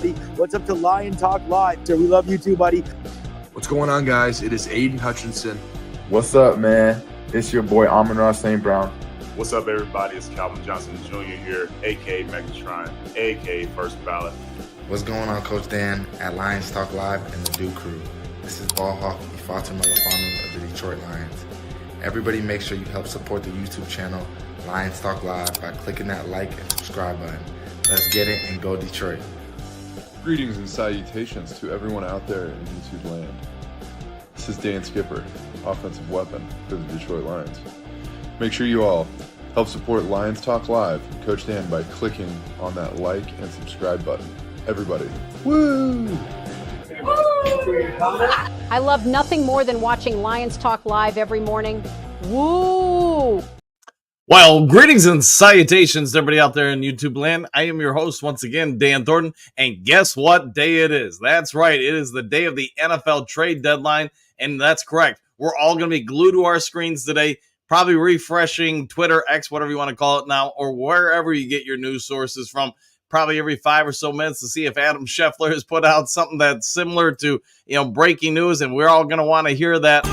buddy. What's up to Lion Talk Live? So we love you too, buddy. What's going on, guys? It is Aiden Hutchinson. What's up, man? It's your boy Amon-Ra St. Brown. What's up, everybody? It's Calvin Johnson Jr. here, a.k.a. Megatron, a.k.a. First Ballot. What's going on, Coach Dan at Lions Talk Live and the Duke Crew. This is Ball Hawk Ifeatu Melifonwu of the Detroit Lions. Everybody make sure you help support the YouTube channel Lions Talk Live by clicking that like and subscribe button. Let's get it and go Detroit. Greetings and salutations to everyone out there in YouTube land. This is Dan Skipper, offensive weapon for the Detroit Lions. Make sure you all help support Lions Talk Live and Coach Dan by clicking on that like and subscribe button. Everybody, woo! I love nothing more than watching Lions Talk Live every morning. Woo! Well, greetings and salutations to everybody out there in YouTube land. I am your host once again, Dan Thornton, and guess what day it is? That's right, it is the day of the NFL trade deadline, and that's correct. We're all going to be glued to our screens today, probably refreshing Twitter, X, whatever you want to call it now, or wherever you get your news sources from, probably every 5 or so minutes to see if Adam Scheffler has put out something that's similar to, breaking news, and we're all going to want to hear that.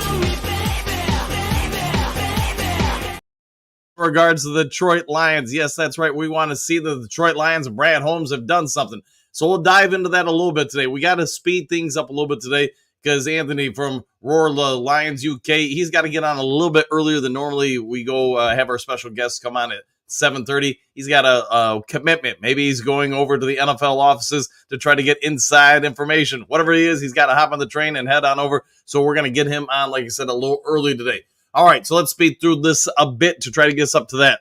In regards to the Detroit Lions, yes, that's right. We want to see the Detroit Lions and Brad Holmes have done something. So we'll dive into that a little bit today. We got to speed things up a little bit today because Anthony from Roar Lions UK, he's got to get on a little bit earlier than normally. We go have our special guests come on at 7:30. He's got a commitment. Maybe he's going over to the NFL offices to try to get inside information. Whatever he is, he's got to hop on the train and head on over. So we're going to get him on, like I said, a little early today. All right, so let's speed through this a bit to try to get us up to that.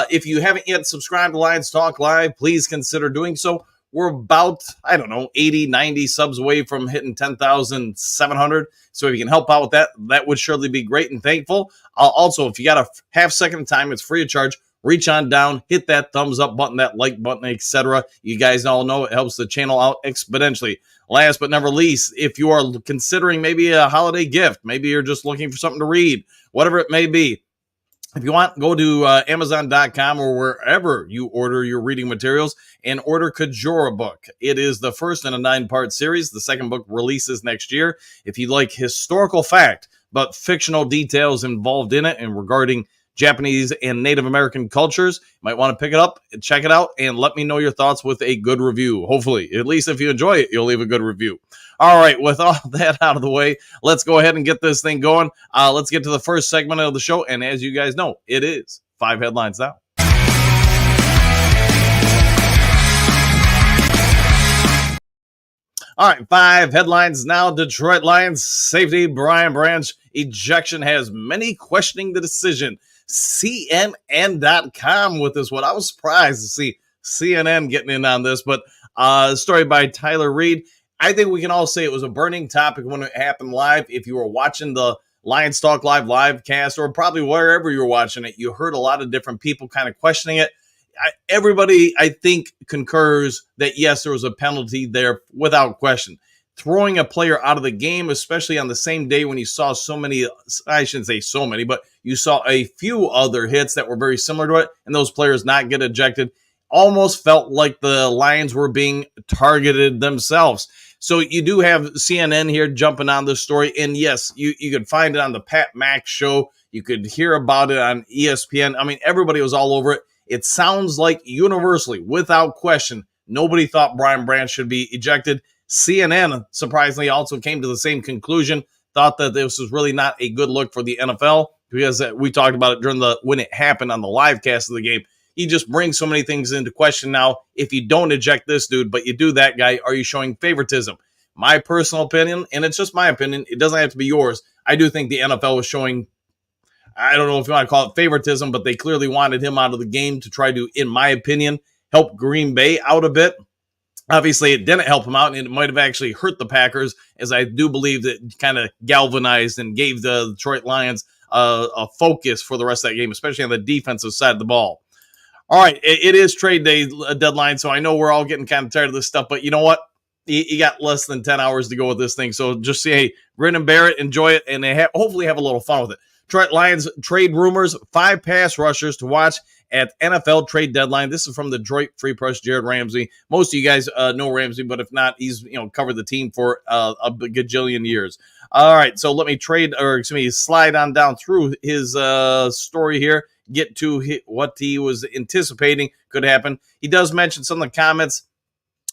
If you haven't yet subscribed to Lions Talk Live, please consider doing so. We're about, 80, 90 subs away from hitting 10,700. So if you can help out with that, that would surely be great and thankful. Also, if you got a half second of time, it's free of charge. Reach on down, hit that thumbs up button, that like button, etc. You guys all know it helps the channel out exponentially. Last but never least, if you are considering maybe a holiday gift, maybe you're just looking for something to read, whatever it may be, if you want, go to Amazon.com or wherever you order your reading materials and order Kajora book. It is the first in a 9-part series. The second book releases next year. If you like historical fact, but fictional details involved in it and regarding Japanese and Native American cultures, you might want to pick it up and check it out and let me know your thoughts with a good review. Hopefully, at least if you enjoy it, you'll leave a good review. All right, with all that out of the way, let's go ahead and get this thing going. Let's get to the first segment of the show. And as you guys know, it is 5 headlines now. All right, 5 headlines now. Detroit Lions safety Brian Branch ejection has many questioning the decision. CNN.com with this one. I was surprised to see CNN getting in on this, but story by Tyler Reed. I think we can all say it was a burning topic when it happened live. If you were watching the Lions Talk Live cast, or probably wherever you were watching it, you heard a lot of different people kind of questioning it. Everybody, I think, concurs that, yes, there was a penalty there without question. Throwing a player out of the game, especially on the same day when you saw so many, I shouldn't say so many, but you saw a few other hits that were very similar to it, and those players not get ejected, almost felt like the Lions were being targeted themselves. So you do have CNN here jumping on this story, and yes, you could find it on the Pat Mack show. You could hear about it on ESPN. I mean, everybody was all over it. It sounds like universally, without question, nobody thought Brian Branch should be ejected. CNN, surprisingly, also came to the same conclusion, thought that this was really not a good look for the NFL, because we talked about it when it happened on the live cast of the game. You just bring so many things into question now. If you don't eject this dude, but you do that guy, are you showing favoritism? My personal opinion, and it's just my opinion, it doesn't have to be yours. I do think the NFL was showing, I don't know if you want to call it favoritism, but they clearly wanted him out of the game to try to, in my opinion, help Green Bay out a bit. Obviously, it didn't help him out, and it might have actually hurt the Packers, as I do believe that kind of galvanized and gave the Detroit Lions a focus for the rest of that game, especially on the defensive side of the ball. All right, it is trade day deadline, so I know we're all getting kind of tired of this stuff, but you know what? You got less than 10 hours to go with this thing, so just say, hey, grin and bear it, enjoy it, and hopefully have a little fun with it. Detroit Lions trade rumors, 5 pass rushers to watch at NFL trade deadline. This is from the Detroit Free Press, Jared Ramsey. Most of you guys know Ramsey, but if not, he's covered the team for a gajillion years. All right, so let me slide on down through his story here, get to what he was anticipating could happen. He does mention some of the comments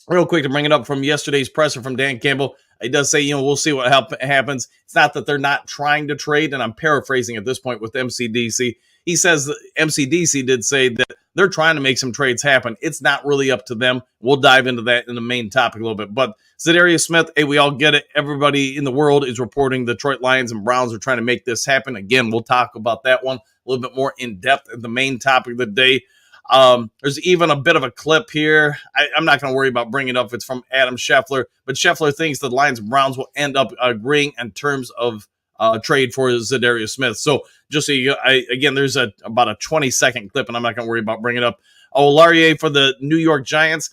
real quick to bring it up from yesterday's presser from Dan Campbell. He does say, we'll see what happens. It's not that they're not trying to trade, and I'm paraphrasing at this point with MCDC. He says that MCDC did say that they're trying to make some trades happen. It's not really up to them. We'll dive into that in the main topic a little bit. But Zadarius Smith, hey, we all get it. Everybody in the world is reporting the Detroit Lions and Browns are trying to make this happen. Again, we'll talk about that one a little bit more in depth at the main topic of the day. There's even a bit of a clip here. I'm not going to worry about bringing it up. It's from Adam Scheffler, but Scheffler thinks the Lions and Browns will end up agreeing in terms of trade for Zadarius Smith. So just so again, there's about a 20-second clip, and I'm not going to worry about bringing it up. Laurier for the New York Giants.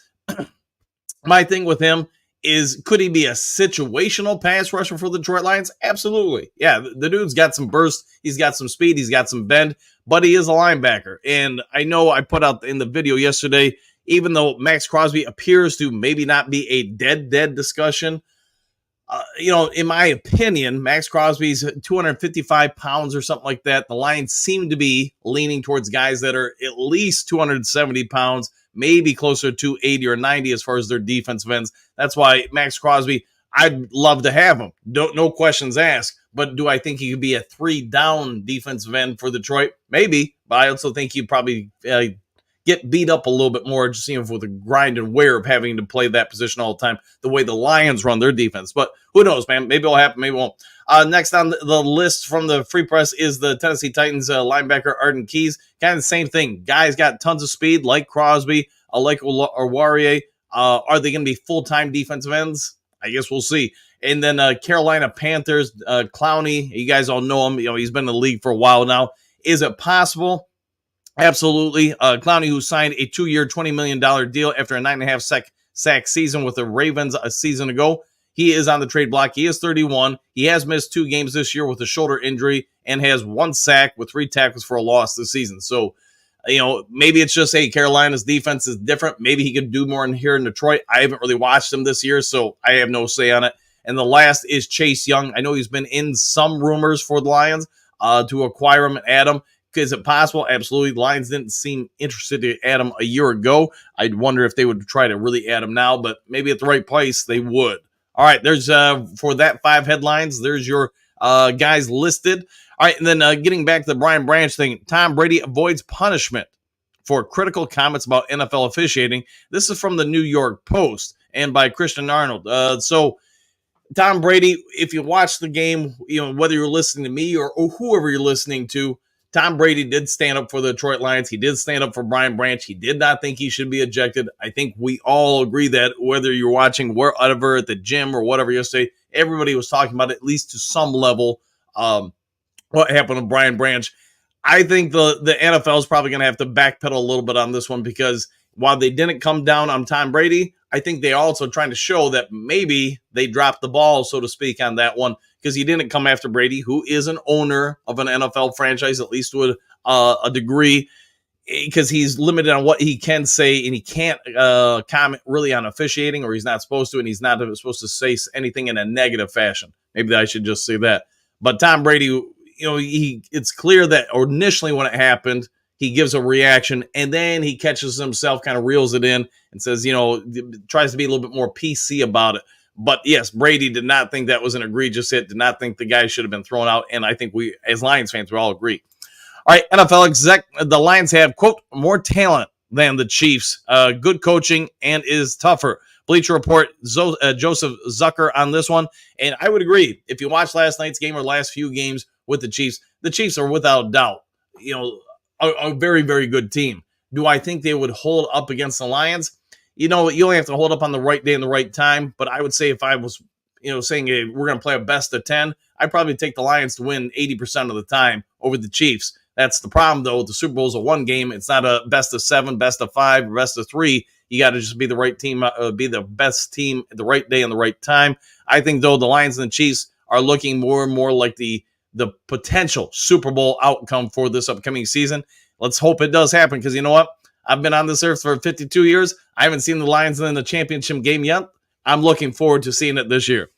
My thing with him is, could he be a situational pass rusher for the Detroit Lions? Absolutely. Yeah, the dude's got some burst. He's got some speed. He's got some bend, but he is a linebacker. And I know I put out in the video yesterday, even though Max Crosby appears to maybe not be a dead discussion, in my opinion, Max Crosby's 255 pounds or something like that. The Lions seem to be leaning towards guys that are at least 270 pounds, maybe closer to 280 or 90 as far as their defensive ends. That's why Max Crosby, I'd love to have him. No questions asked. But do I think he could be a 3-down defensive end for Detroit? Maybe. But I also think he'd probably get beat up a little bit more, just with the grind and wear of having to play that position all the time, the way the Lions run their defense. But who knows, man? Maybe it'll happen, maybe it won't. Next on the list from the Free Press is the Tennessee Titans linebacker Arden Keys. Kind of the same thing. Guys got tons of speed, like Crosby, like Warrior. Are they going to be full-time defensive ends? I guess we'll see. And then Carolina Panthers, Clowney. You guys all know him. He's been in the league for a while now. Is it possible? Absolutely. Clowney, who signed a 2-year, $20 million deal after a 9.5 sack season with the Ravens a season ago. He is on the trade block. He is 31. He has missed 2 games this year with a shoulder injury and has 1 sack with 3 tackles for a loss this season. So, maybe it's just, hey, Carolina's defense is different. Maybe he could do more here in Detroit. I haven't really watched him this year, so I have no say on it. And the last is Chase Young. I know he's been in some rumors for the Lions to acquire him and add him. Is it possible? Absolutely. The Lions didn't seem interested to add him a year ago. I'd wonder if they would try to really add him now, but maybe at the right place they would. All right, there's for that 5 headlines, there's your guys listed. All right, and then getting back to the Brian Branch thing, Tom Brady avoids punishment for critical comments about NFL officiating. This is from the New York Post and by Christian Arnold. So Tom Brady, if you watch the game, whether you're listening to me or whoever you're listening to, Tom Brady did stand up for the Detroit Lions. He did stand up for Brian Branch. He did not think he should be ejected. I think we all agree that whether you're watching wherever at the gym or whatever yesterday, everybody was talking about it, at least to some level, what happened to Brian Branch. I think the NFL is probably going to have to backpedal a little bit on this one because while they didn't come down on Tom Brady, I think they're also trying to show that maybe they dropped the ball, so to speak, on that one because he didn't come after Brady, who is an owner of an NFL franchise, at least to a degree, because he's limited on what he can say and he can't comment really on officiating, or he's not supposed to, and he's not supposed to say anything in a negative fashion. Maybe I should just say that. But Tom Brady, it's clear that initially when it happened, he gives a reaction, and then he catches himself, kind of reels it in, and says, tries to be a little bit more PC about it. But yes, Brady did not think that was an egregious hit, did not think the guy should have been thrown out, and I think we, as Lions fans, we all agree. All right, NFL exec, the Lions have, quote, more talent than the Chiefs, good coaching, and is tougher. Bleacher Report, Joseph Zucker on this one, and I would agree. If you watch last night's game or last few games with the Chiefs are without doubt, a very, very good team. Do I think they would hold up against the Lions? You only have to hold up on the right day and the right time. But I would say if I was, saying hey, we're going to play a best of 10, I'd probably take the Lions to win 80% of the time over the Chiefs. That's the problem, though. The Super Bowl's a one game. It's not a best of 7, best of 5, best of 3. You got to just be the right team, be the best team at the right day and the right time. I think, though, the Lions and the Chiefs are looking more and more like the potential Super Bowl outcome for this upcoming season. let's hope it does happen, because you know what? I've been on this earth for 52 years. I haven't seen the Lions in the championship game yet. I'm looking forward to seeing it this year.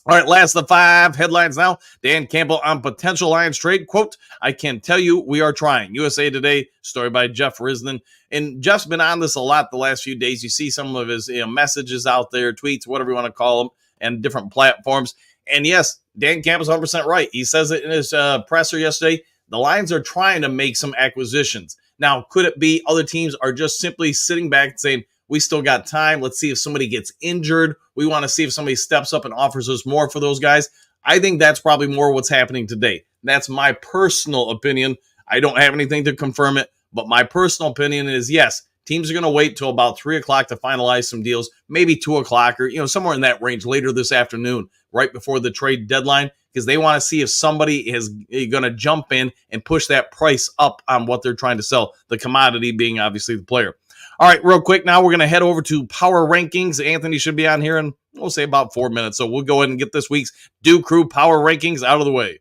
All right, last of the 5 headlines now. Dan Campbell on potential Lions trade. Quote, I can tell you we are trying. USA Today, story by Jeff Risden. And Jeff's been on this a lot the last few days. You see some of his messages out there, tweets, whatever you want to call them, and different platforms. And yes, Dan Campbell's 100% right. He says it in his presser yesterday. The Lions are trying to make some acquisitions. Now, could it be other teams are just simply sitting back and saying, we still got time. Let's see if somebody gets injured. We want to see if somebody steps up and offers us more for those guys. I think that's probably more what's happening today. That's my personal opinion. I don't have anything to confirm it, but my personal opinion is yes, teams are going to wait till about 3 o'clock to finalize some deals, maybe 2 o'clock or, somewhere in that range later this afternoon, right before the trade deadline, because they want to see if somebody is going to jump in and push that price up on what they're trying to sell, the commodity being obviously the player. All right, real quick, now we're going to head over to Power Rankings. Anthony should be on here in, we'll say, about 4 minutes. So we'll go ahead and get this week's Do Crew Power Rankings out of the way.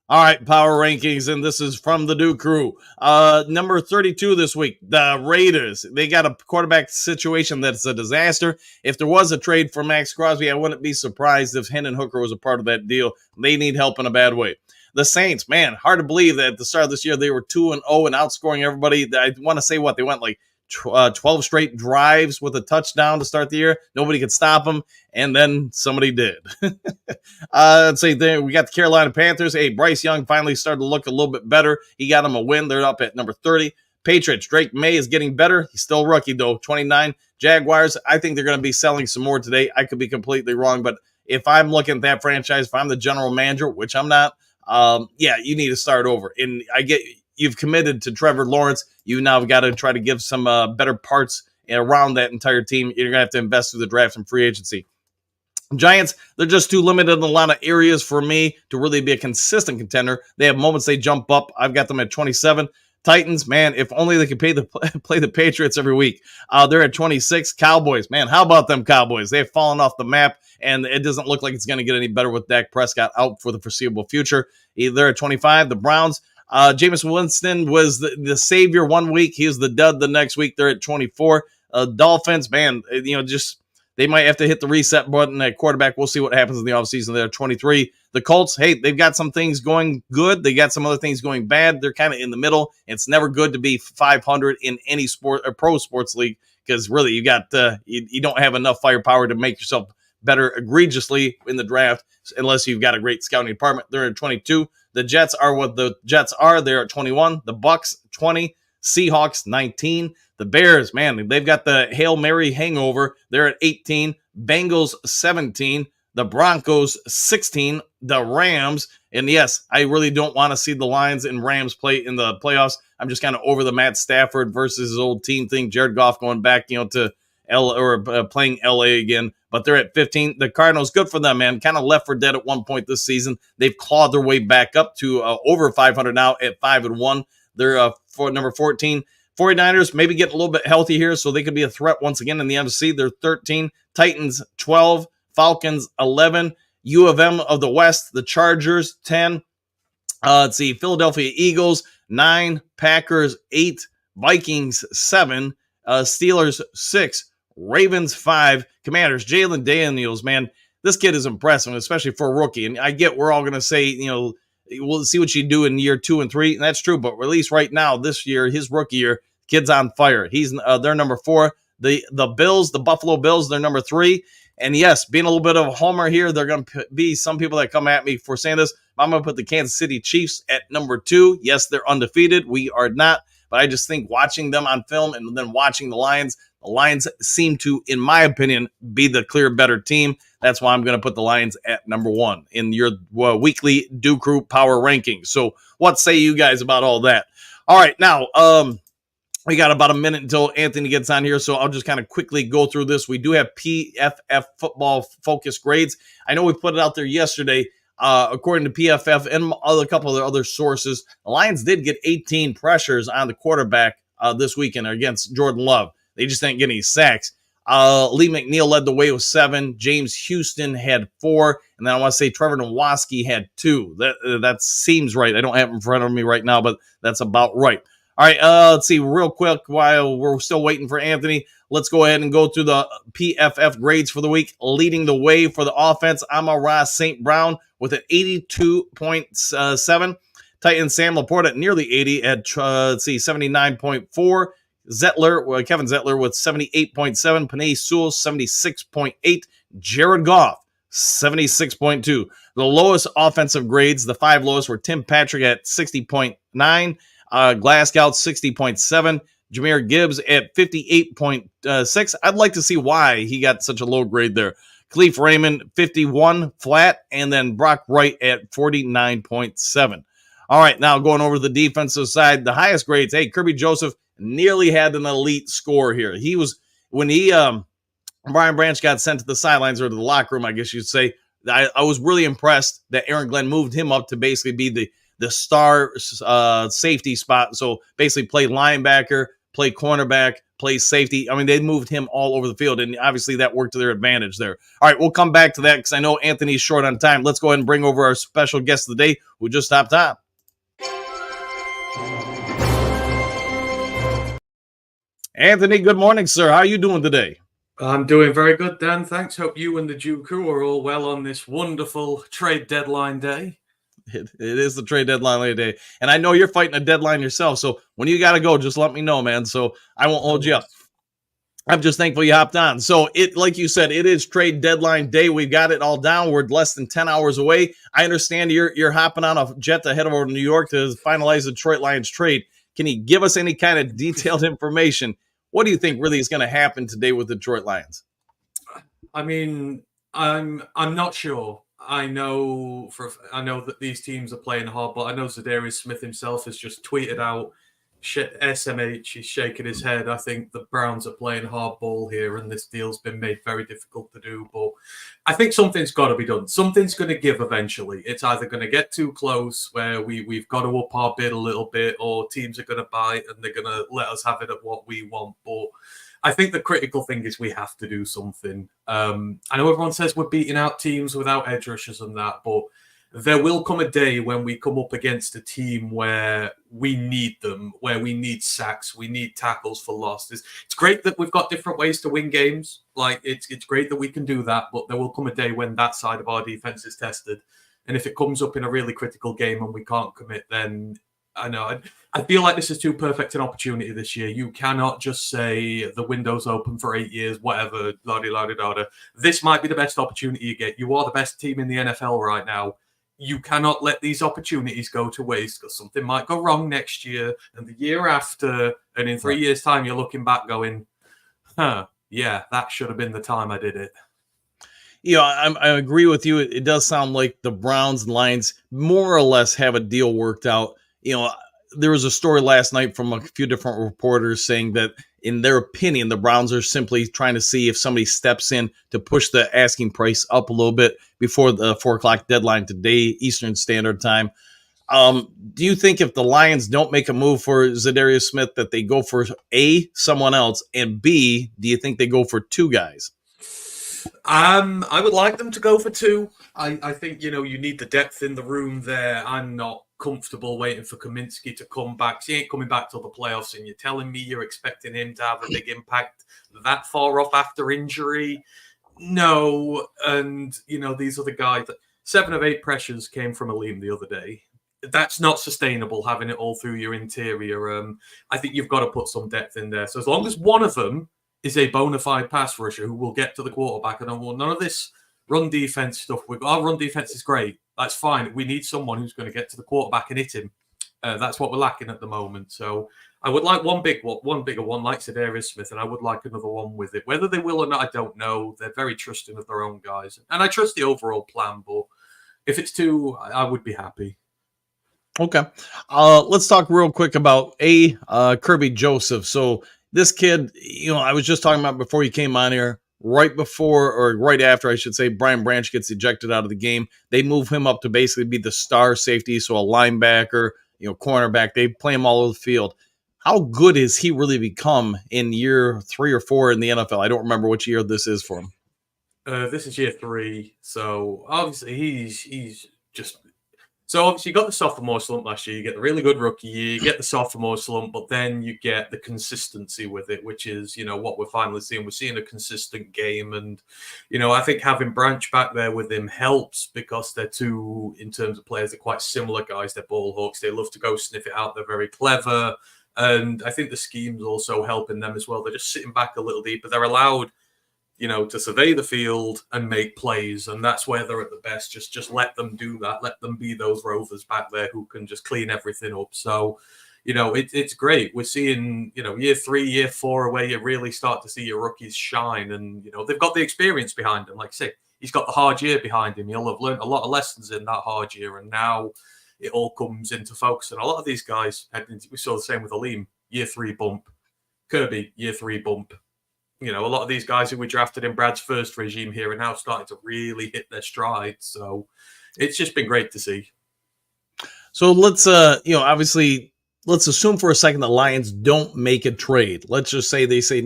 All right, Power Rankings, and this is from the Do Crew. Number 32 this week, the Raiders. They got a quarterback situation that's a disaster. If there was a trade for Max Crosby, I wouldn't be surprised if Hendon Hooker was a part of that deal. They need help in a bad way. The Saints, man, hard to believe that at the start of this year they were 2-0 and outscoring everybody. I want to say they went like 12 straight drives with a touchdown to start the year. Nobody could stop them, and then somebody did. Let's see, we got the Carolina Panthers. Hey, Bryce Young finally started to look a little bit better. He got them a win. They're up at number 30. Patriots, Drake May is getting better. He's still a rookie, though, 29. Jaguars, I think they're going to be selling some more today. I could be completely wrong, but if I'm looking at that franchise, if I'm the general manager, which I'm not, you need to start over. And I get you've committed to Trevor Lawrence. You now got to try to give some better parts around that entire team. You're going to have to invest through the draft and free agency. Giants, they're just too limited in a lot of areas for me to really be a consistent contender. They have moments they jump up. I've got them at 27. Titans, man, if only they could play the Patriots every week. They're at 26. Cowboys, man, how about them Cowboys? They've fallen off the map, and it doesn't look like it's going to get any better with Dak Prescott out for the foreseeable future. They're at 25. The Browns, Jameis Winston was the savior one week. He was the dud the next week. They're at 24. Dolphins, man, they might have to hit the reset button at quarterback. We'll see what happens in the offseason. They're 23. The Colts, hey, they've got some things going good. They got some other things going bad. They're kind of in the middle. It's never good to be 500 in any sport or pro sports league because really you got you don't have enough firepower to make yourself better egregiously in the draft unless you've got a great scouting department. They're at 22. The Jets are what the Jets are. They're at 21. The Bucks, 20. Seahawks, 19. The Bears, man, they've got the Hail Mary hangover. They're at 18. Bengals, 17. The Broncos, 16. The Rams, and yes, I really don't want to see the Lions and Rams play in the playoffs. I'm just kind of over the Matt Stafford versus his old team thing. Jared Goff going back, to playing LA again. But they're at 15. The Cardinals, good for them, man. Kind of left for dead at one point this season. They've clawed their way back up to over 500 now at 5-1. They're for number 14. 49ers maybe getting a little bit healthy here, so they could be a threat once again in the NFC. They're 13. Titans, 12. Falcons, 11. U of M of the West, the Chargers, 10. Let's see, Philadelphia Eagles, 9. Packers, 8. Vikings, 7. Steelers, 6. Ravens, 5. Commanders, Jalen Daniels, man, this kid is impressive, especially for a rookie. And I get we're all going to say, we'll see what you do in year 2 and 3. And that's true. But at least right now, this year, his rookie year, kid's on fire. They're number 4. The Bills, the Buffalo Bills, they're number 3. And yes, being a little bit of a homer here, they're going to be some people that come at me for saying this. I'm going to put the Kansas City Chiefs at number 2. Yes, they're undefeated. We are not. But I just think watching them on film and then watching the Lions seem to, in my opinion, be the clear better team. That's why I'm going to put the Lions at number 1 in your weekly Do Crew Power Rankings. So what say you guys about all that? All right, now, we got about a minute until Anthony gets on here, so I'll just kind of quickly go through this. We do have PFF football focus grades. I know we put it out there yesterday. According to PFF and a couple of other sources, the Lions did get 18 pressures on the quarterback this weekend against Jordan Love. They just didn't get any sacks. Lee McNeil led the way with 7. James Houston had 4. And then I want to say Trevor Nowoski had 2. That seems right. I don't have it in front of me right now, but that's about right. All right, let's see real quick while we're still waiting for Anthony. Let's go ahead and go through the PFF grades for the week. Leading the way for the offense, Amon-Ra St. Brown with an 82.7. Titan Sam Laporta at nearly 80 at 79.4. Kevin Zettler with 78.7. Panay Sewell 76.8. Jared Goff 76.2. The lowest offensive grades, the 5 lowest, were Tim Patrick at 60.9. Glasgow 60.7. Jahmyr Gibbs at 58.6. I'd like to see why he got such a low grade there. Khalif Raymond 51 flat, and then Brock Wright at 49.7. All right, now going over the defensive side, the highest grades. Hey, Kirby Joseph nearly had an elite score here. He was, when Brian Branch got sent to the sidelines or to the locker room, I guess you'd say, I was really impressed that Aaron Glenn moved him up to basically be the star safety spot. So basically play linebacker, play cornerback, play safety. I mean, they moved him all over the field, and obviously that worked to their advantage there. All right, we'll come back to that because I know Anthony's short on time. Let's go ahead and bring over our special guest of the day who just stopped on. Anthony, good morning, sir. How are you doing today? I'm doing very good, Dan. Thanks. Hope you and the Jew crew are all well on this wonderful trade deadline day. It is the trade deadline day. And I know you're fighting a deadline yourself. So when you got to go, just let me know, man. So I won't hold you up. I'm just thankful you hopped on. So like you said, it is trade deadline day. We've got it all down. We're less than 10 hours away. I understand you're hopping on a jet to head over to New York to finalize the Detroit Lions trade. Can you give us any kind of detailed information? What do you think really is going to happen today with the Detroit Lions? I mean, I'm not sure. I know that these teams are playing hard, but I know Zadarius Smith himself has just tweeted out, SMH, he's shaking his head. I think the Browns are playing hardball here, and this deal's been made very difficult to do. But I think something's got to be done. Something's going to give eventually. It's either going to get too close where we've got to up our bid a little bit, or teams are going to bite and they're going to let us have it at what we want. But I think the critical thing is we have to do something. I know everyone says we're beating out teams without edge rushers and that, but there will come a day when we come up against a team where we need them, where we need sacks, we need tackles for loss. It's great that we've got different ways to win games. Like it's great that we can do that, but there will come a day when that side of our defense is tested. And if it comes up in a really critical game and we can't commit, then I feel like this is too perfect an opportunity this year. You cannot just say the window's open for 8 years, whatever, la-di-la-di-da-da. This might be the best opportunity you get. You are the best team in the NFL right now. You cannot let these opportunities go to waste because something might go wrong next year and the year after. And in 3 years' time, you're looking back going, yeah, that should have been the time I did it. You know, I agree with you. It does sound like the Browns and Lions more or less have a deal worked out. You know, there was a story last night from a few different reporters saying that, in their opinion, the Browns are simply trying to see if somebody steps in to push the asking price up a little bit before the 4 o'clock deadline today, Eastern Standard Time. Do you think if the Lions don't make a move for Zadarius Smith that they go for A, someone else, and B, do you think they go for 2 guys? I would like them to go for 2. I think, you need the depth in the room there. I'm not comfortable waiting for Kaminsky to come back. He ain't coming back till the playoffs, and you're telling me you're expecting him to have a big impact that far off after injury? No. And, these are the guys that 7 of 8 pressures came from Aleem the other day. That's not sustainable, having it all through your interior. I think you've got to put some depth in there. So as long as one of them is a bona fide pass rusher who will get to the quarterback, I don't want none of this run defense stuff. Our run defense is great. That's fine. We need someone who's going to get to the quarterback and hit him. That's what we're lacking at the moment. So I would like one bigger one like Zadarius Smith, and I would like another one with it. Whether they will or not, I don't know. They're very trusting of their own guys. And I trust the overall plan, but if it's 2, I would be happy. Okay. Let's talk real quick about Kirby Joseph. So this kid, I was just talking about before you came on here, right after, I should say, Brian Branch gets ejected out of the game. They move him up to basically be the star safety, so a linebacker, cornerback. They play him all over the field. how good has he really become in year 3 or 4 in the NFL? I don't remember which year this is for him. This is year 3, so obviously he's just so obviously you got the sophomore slump last year. You get the really good rookie year, you get the sophomore slump, but then you get the consistency with it, which is what we're finally seeing. We're seeing a consistent game, and I think having Branch back there with him helps because they're two, in terms of players, they're quite similar guys. They're ball hawks. They love to go sniff it out. They're very clever, and I think the scheme's also helping them as well. They're just sitting back a little deeper. They're allowed to survey the field and make plays, and that's where they're at the best. Just let them do that. Let them be those rovers back there who can just clean everything up. So, it's great. We're seeing, year 3, year 4, where you really start to see your rookies shine, and they've got the experience behind them. Like I say, he's got the hard year behind him. He'll have learned a lot of lessons in that hard year, and now it all comes into focus. And a lot of these guys, we saw the same with Aleem, year 3 bump, Kirby, year 3 bump. A lot of these guys who were drafted in Brad's first regime here are now starting to really hit their stride. So it's just been great to see. So let's, obviously, let's assume for a second the Lions don't make a trade. Let's just say they say,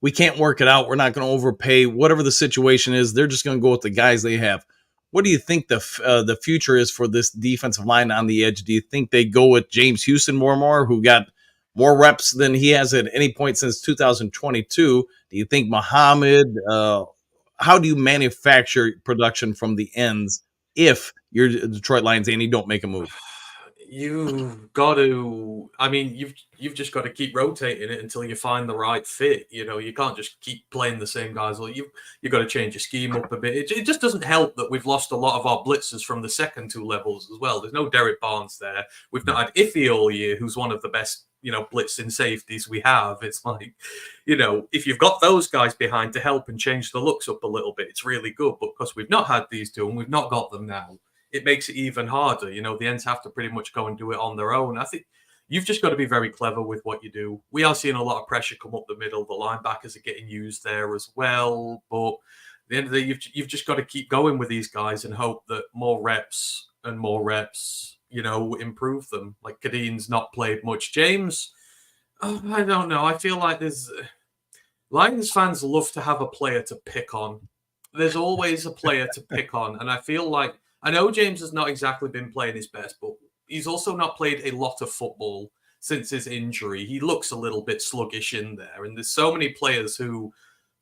we can't work it out. We're not going to overpay. Whatever the situation is, they're just going to go with the guys they have. What do you think the future is for this defensive line on the edge? Do you think they go with James Houston more, who got more reps than he has at any point since 2022? Do you think Muhammad? How do you manufacture production from the ends if you're Detroit Lions and you don't make a move? You've got to. I mean, you've just got to keep rotating it until you find the right fit. You can't just keep playing the same guys. Well, you've got to change your scheme up a bit. It just doesn't help that we've lost a lot of our blitzers from the second 2 levels as well. There's no Derek Barnes there. We've not had Iffy all year, who's one of the best blitzing safeties we have. It's like, if you've got those guys behind to help and change the looks up a little bit, it's really good. But because we've not had these 2 and we've not got them now, it makes it even harder. The ends have to pretty much go and do it on their own. I think you've just got to be very clever with what you do. We are seeing a lot of pressure come up the middle. The linebackers are getting used there as well. But at the end of the day, you've just got to keep going with these guys and hope that more reps, improve them. Like Kadeen's not played much. James, I don't know. I feel like Lions fans love to have a player to pick on. There's always a player to pick on. And I feel like, I know James has not exactly been playing his best, but he's also not played a lot of football since his injury. He looks a little bit sluggish in there. And there's so many players who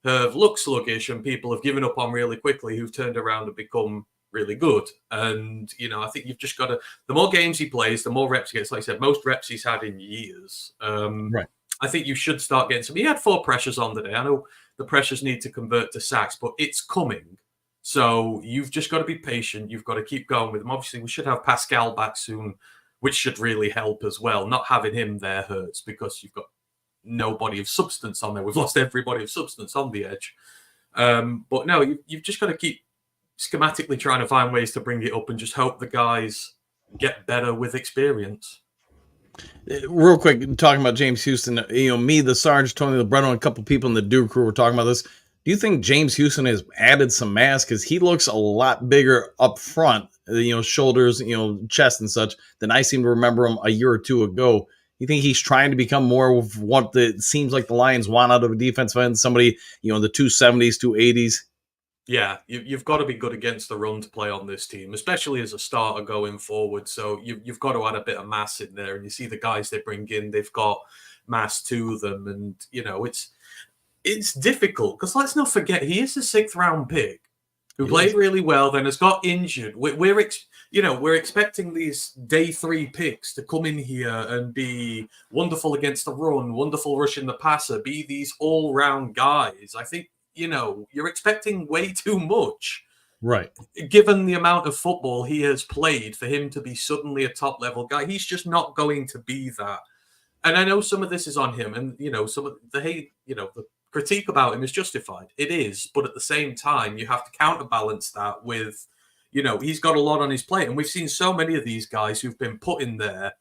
have looked sluggish and people have given up on really quickly who've turned around and become really good. And, I think you've just got to, the more games he plays, the more reps he gets. Like I said, most reps he's had in years. Right. I think you should start getting some. He had 4 pressures on the day. I know the pressures need to convert to sacks, but it's coming. So you've just got to be patient. You've got to keep going with him. Obviously, we should have Pascal back soon, which should really help as well. Not having him there hurts because you've got nobody of substance on there. We've lost everybody of substance on the edge. But no, you've just got to keep schematically trying to find ways to bring it up and just hope the guys get better with experience. Real quick, talking about James Houston, me, the Sarge, Tony LeBretto, and a couple people in the Duke crew were talking about this. Do you think James Houston has added some mass? Because he looks a lot bigger up front, shoulders, chest and such, than I seem to remember him a year or 2 ago. You think he's trying to become more of what it seems like the Lions want out of a defensive end, somebody, in the 270s, 280s? Yeah, you've got to be good against the run to play on this team, especially as a starter going forward. So you've got to add a bit of mass in there. And you see the guys they bring in, they've got mass to them. And, it's difficult because let's not forget, he is a 6th round pick who played really well, then has got injured. We're expecting these day 3 picks to come in here and be wonderful against the run, wonderful rushing the passer, be these all-round guys. I think, you're expecting way too much. Right. Given the amount of football he has played for him to be suddenly a top-level guy, he's just not going to be that. And I know some of this is on him, and, some of the hate, the critique about him is justified. It is, but at the same time, you have to counterbalance that with, he's got a lot on his plate. And we've seen so many of these guys who've been put in there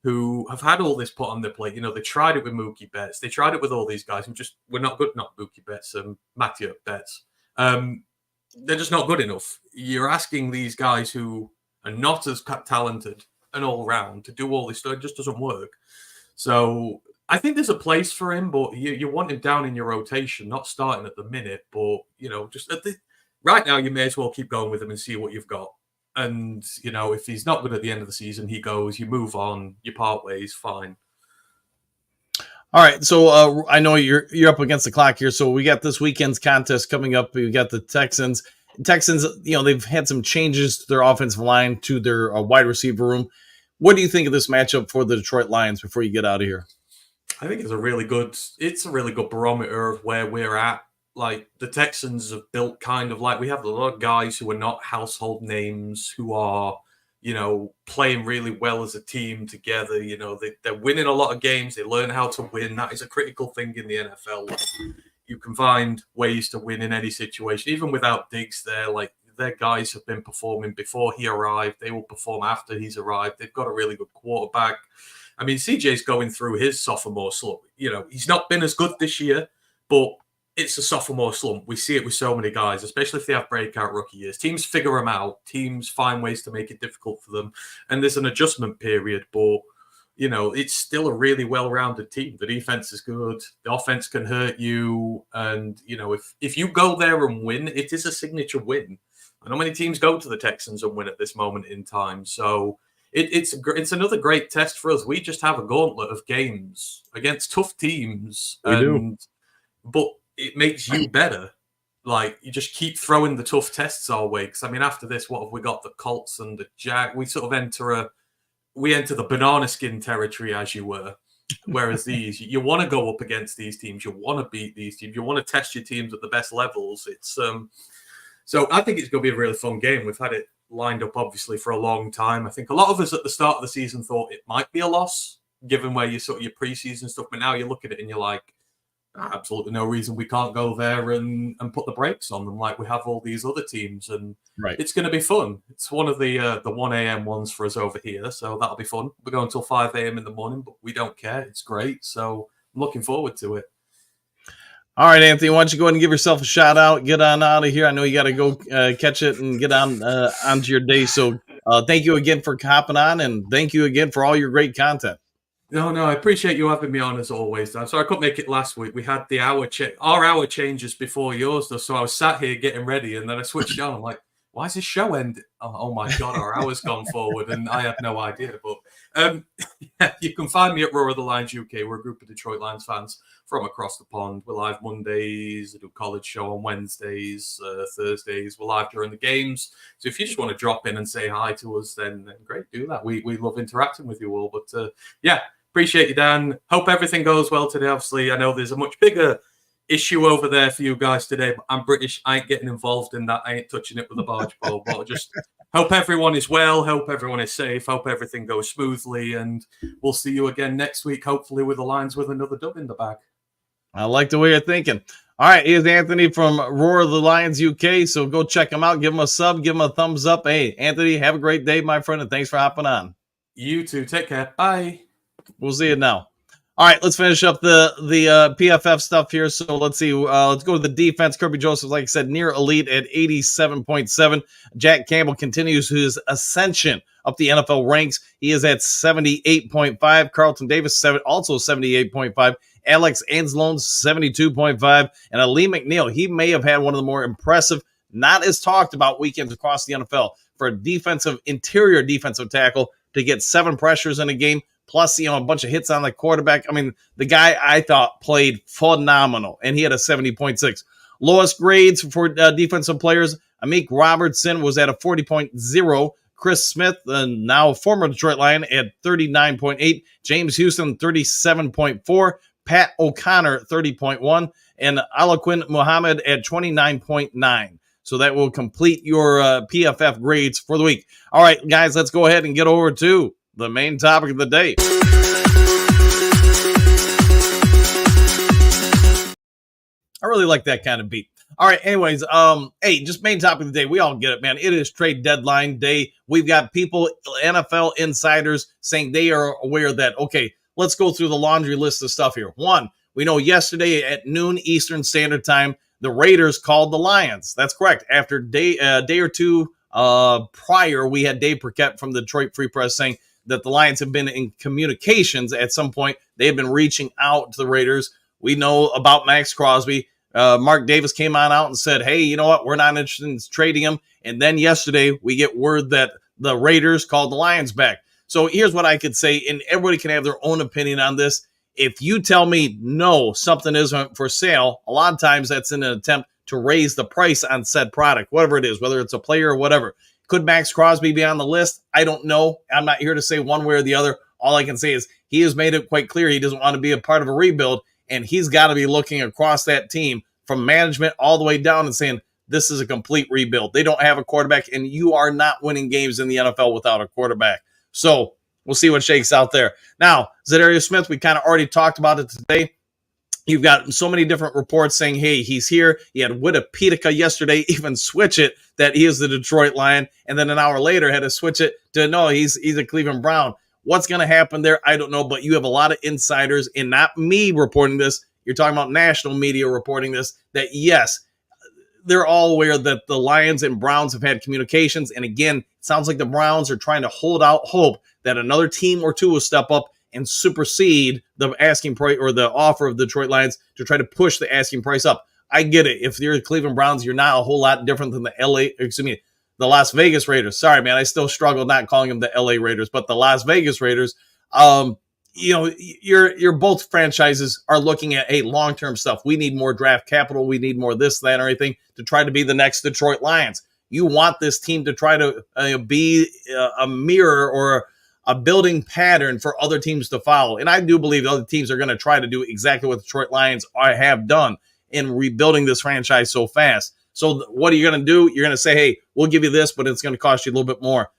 who have had all this put on their plate. They tried it with Mookie Betts. They tried it with all these guys who just were not good. Not Mookie Betts, Matthew Betts. They're just not good enough. You're asking these guys who are not as talented and all round to do all this stuff. It just doesn't work. So I think there's a place for him, but you want him down in your rotation, not starting at the minute. But just right now, you may as well keep going with him and see what you've got. And if he's not good at the end of the season, he goes. You move on. You part ways. Fine. All right, so I know you're up against the clock here. So we got this weekend's contest coming up. We got the Texans. Texans, they've had some changes to their offensive line, to their wide receiver room. What do you think of this matchup for the Detroit Lions before you get out of here? I think it's a really good barometer of where we're at. Like, the Texans have built kind of like, we have a lot of guys who are not household names, who are playing really well as a team together. They're winning a lot of games. They learn how to win. That is a critical thing in the NFL. You can find ways to win in any situation, even without Diggs there. Like, their guys have been performing before he arrived. They will perform after he's arrived. They've got a really good quarterback. I mean, CJ's going through his sophomore slump. He's not been as good this year, but it's a sophomore slump. We see it with so many guys, especially if they have breakout rookie years. Teams figure them out. Teams find ways to make it difficult for them. And there's an adjustment period, but, it's still a really well-rounded team. The defense is good. The offense can hurt you. And, if you go there and win, it is a signature win. I know many teams go to the Texans and win at this moment in time. So it's another great test for us. We just have a gauntlet of games against tough teams. We do. But it makes you better. Like, you just keep throwing the tough tests our way. Because, I mean, after this, what have we got? The Colts and the Jag. We sort of enter the banana skin territory, as you were. Whereas these, you want to go up against these teams. You want to beat these teams. You want to test your teams at the best levels. It's so I think it's going to be a really fun game. We've had it lined up, obviously, for a long time. I think a lot of us at the start of the season thought it might be a loss, given where you sort of your preseason stuff. But now you look at it and you're like, absolutely no reason we can't go there and put the brakes on them like we have all these other teams. And It's going to be fun. It's one of the 1 a.m. ones for us over here, so that'll be fun. We're going until 5 a.m. in the morning, but we don't care. It's great, so I'm looking forward to it. All right, Anthony, why don't you go ahead and give yourself a shout out, get on out of here. I know you got to go catch it and get onto your day. So thank you again for hopping on, and thank you again for all your great content. No, I appreciate you having me on as always. I'm sorry I couldn't make it last week. We had the our hour changes before yours, though. So I was sat here getting ready, and then I switched on. I'm like, why is this show end? Oh my God, our hour's gone forward, and I had no idea. But you can find me at Roar of the Lions UK. We're a group of Detroit Lions fans from across the pond. We're live Mondays. I do a college show on Wednesdays, Thursdays. We're live during the games. So if you just want to drop in and say hi to us, then great, do that. We love interacting with you all. But appreciate you, Dan. Hope everything goes well today. Obviously, I know there's a much bigger issue over there for you guys today, but I'm British. I ain't getting involved in that. I ain't touching it with a barge pole. But just hope everyone is well. Hope everyone is safe. Hope everything goes smoothly. And we'll see you again next week, hopefully with the Lions with another dub in the bag. I like the way you're thinking. All right, here's Anthony from Roar of the Lions UK. So go check him out. Give him a sub. Give him a thumbs up. Hey, Anthony, have a great day, my friend, and thanks for hopping on. You too. Take care. Bye. We'll see you now. All right, let's finish up the PFF stuff here. So let's see. Let's go to the defense. Kirby Joseph, like I said, near elite at 87.7. Jack Campbell continues his ascension up the NFL ranks. He is at 78.5. Carlton Davis, also 78.5. Alex Anzalone, 72.5. And Ali McNeil, he may have had one of the more impressive, not as talked about weekends across the NFL for a interior defensive tackle to get 7 pressures in a game. Plus, a bunch of hits on the quarterback. I mean, the guy I thought played phenomenal, and he had a 70.6. Lowest grades for defensive players, Amik Robertson was at a 40.0. Chris Smith, now a former Detroit Lion, at 39.8. James Houston, 37.4. Pat O'Connor, 30.1. And Alaquin Muhammad at 29.9. So that will complete your PFF grades for the week. All right, guys, let's go ahead and get over to the main topic of the day. I really like that kind of beat. All right, anyways, just main topic of the day. We all get it, man. It is trade deadline day. We've got people, NFL insiders, saying they are aware that, okay, let's go through the laundry list of stuff here. One, we know yesterday at noon Eastern Standard Time, the Raiders called the Lions. That's correct. After day or two prior, we had Dave Burkett from the Detroit Free Press saying that the Lions have been in communications at some point. They have been reaching out to the Raiders. We know about Max Crosby. Mark Davis came on out and said, hey, you know what? We're not interested in trading him. And then yesterday we get word that the Raiders called the Lions back. So here's what I could say, and everybody can have their own opinion on this. If you tell me, no, something isn't for sale, a lot of times that's in an attempt to raise the price on said product, whatever it is, whether it's a player or whatever. Could Max Crosby be on the list? I don't know. I'm not here to say one way or the other. All I can say is he has made it quite clear he doesn't want to be a part of a rebuild, and he's got to be looking across that team from management all the way down and saying, this is a complete rebuild. They don't have a quarterback, and you are not winning games in the NFL without a quarterback. So we'll see what shakes out there. Now, Zadarius Smith, we kind of already talked about it today. You've got so many different reports saying, hey, he's here. He had Wikipedia yesterday even switch it that he is the Detroit Lion, and then an hour later had to switch it to, no, he's a Cleveland Brown. What's going to happen there? I don't know, but you have a lot of insiders, and not me reporting this. You're talking about national media reporting this, that yes, they're all aware that the Lions and Browns have had communications. And again, it sounds like the Browns are trying to hold out hope that another team or two will step up and supersede the asking price or the offer of the Detroit Lions to try to push the asking price up. I get it. If you're the Cleveland Browns, you're not a whole lot different than the Las Vegas Raiders. Sorry, man. I still struggle not calling them the LA Raiders, but the Las Vegas Raiders. Your both franchises are looking at, hey, long-term stuff. We need more draft capital. We need more this, that, or anything to try to be the next Detroit Lions. You want this team to try to be a mirror or a building pattern for other teams to follow. And I do believe other teams are going to try to do exactly what the Detroit Lions have done in rebuilding this franchise so fast. So what are you going to do? You're going to say, hey, we'll give you this, but it's going to cost you a little bit more.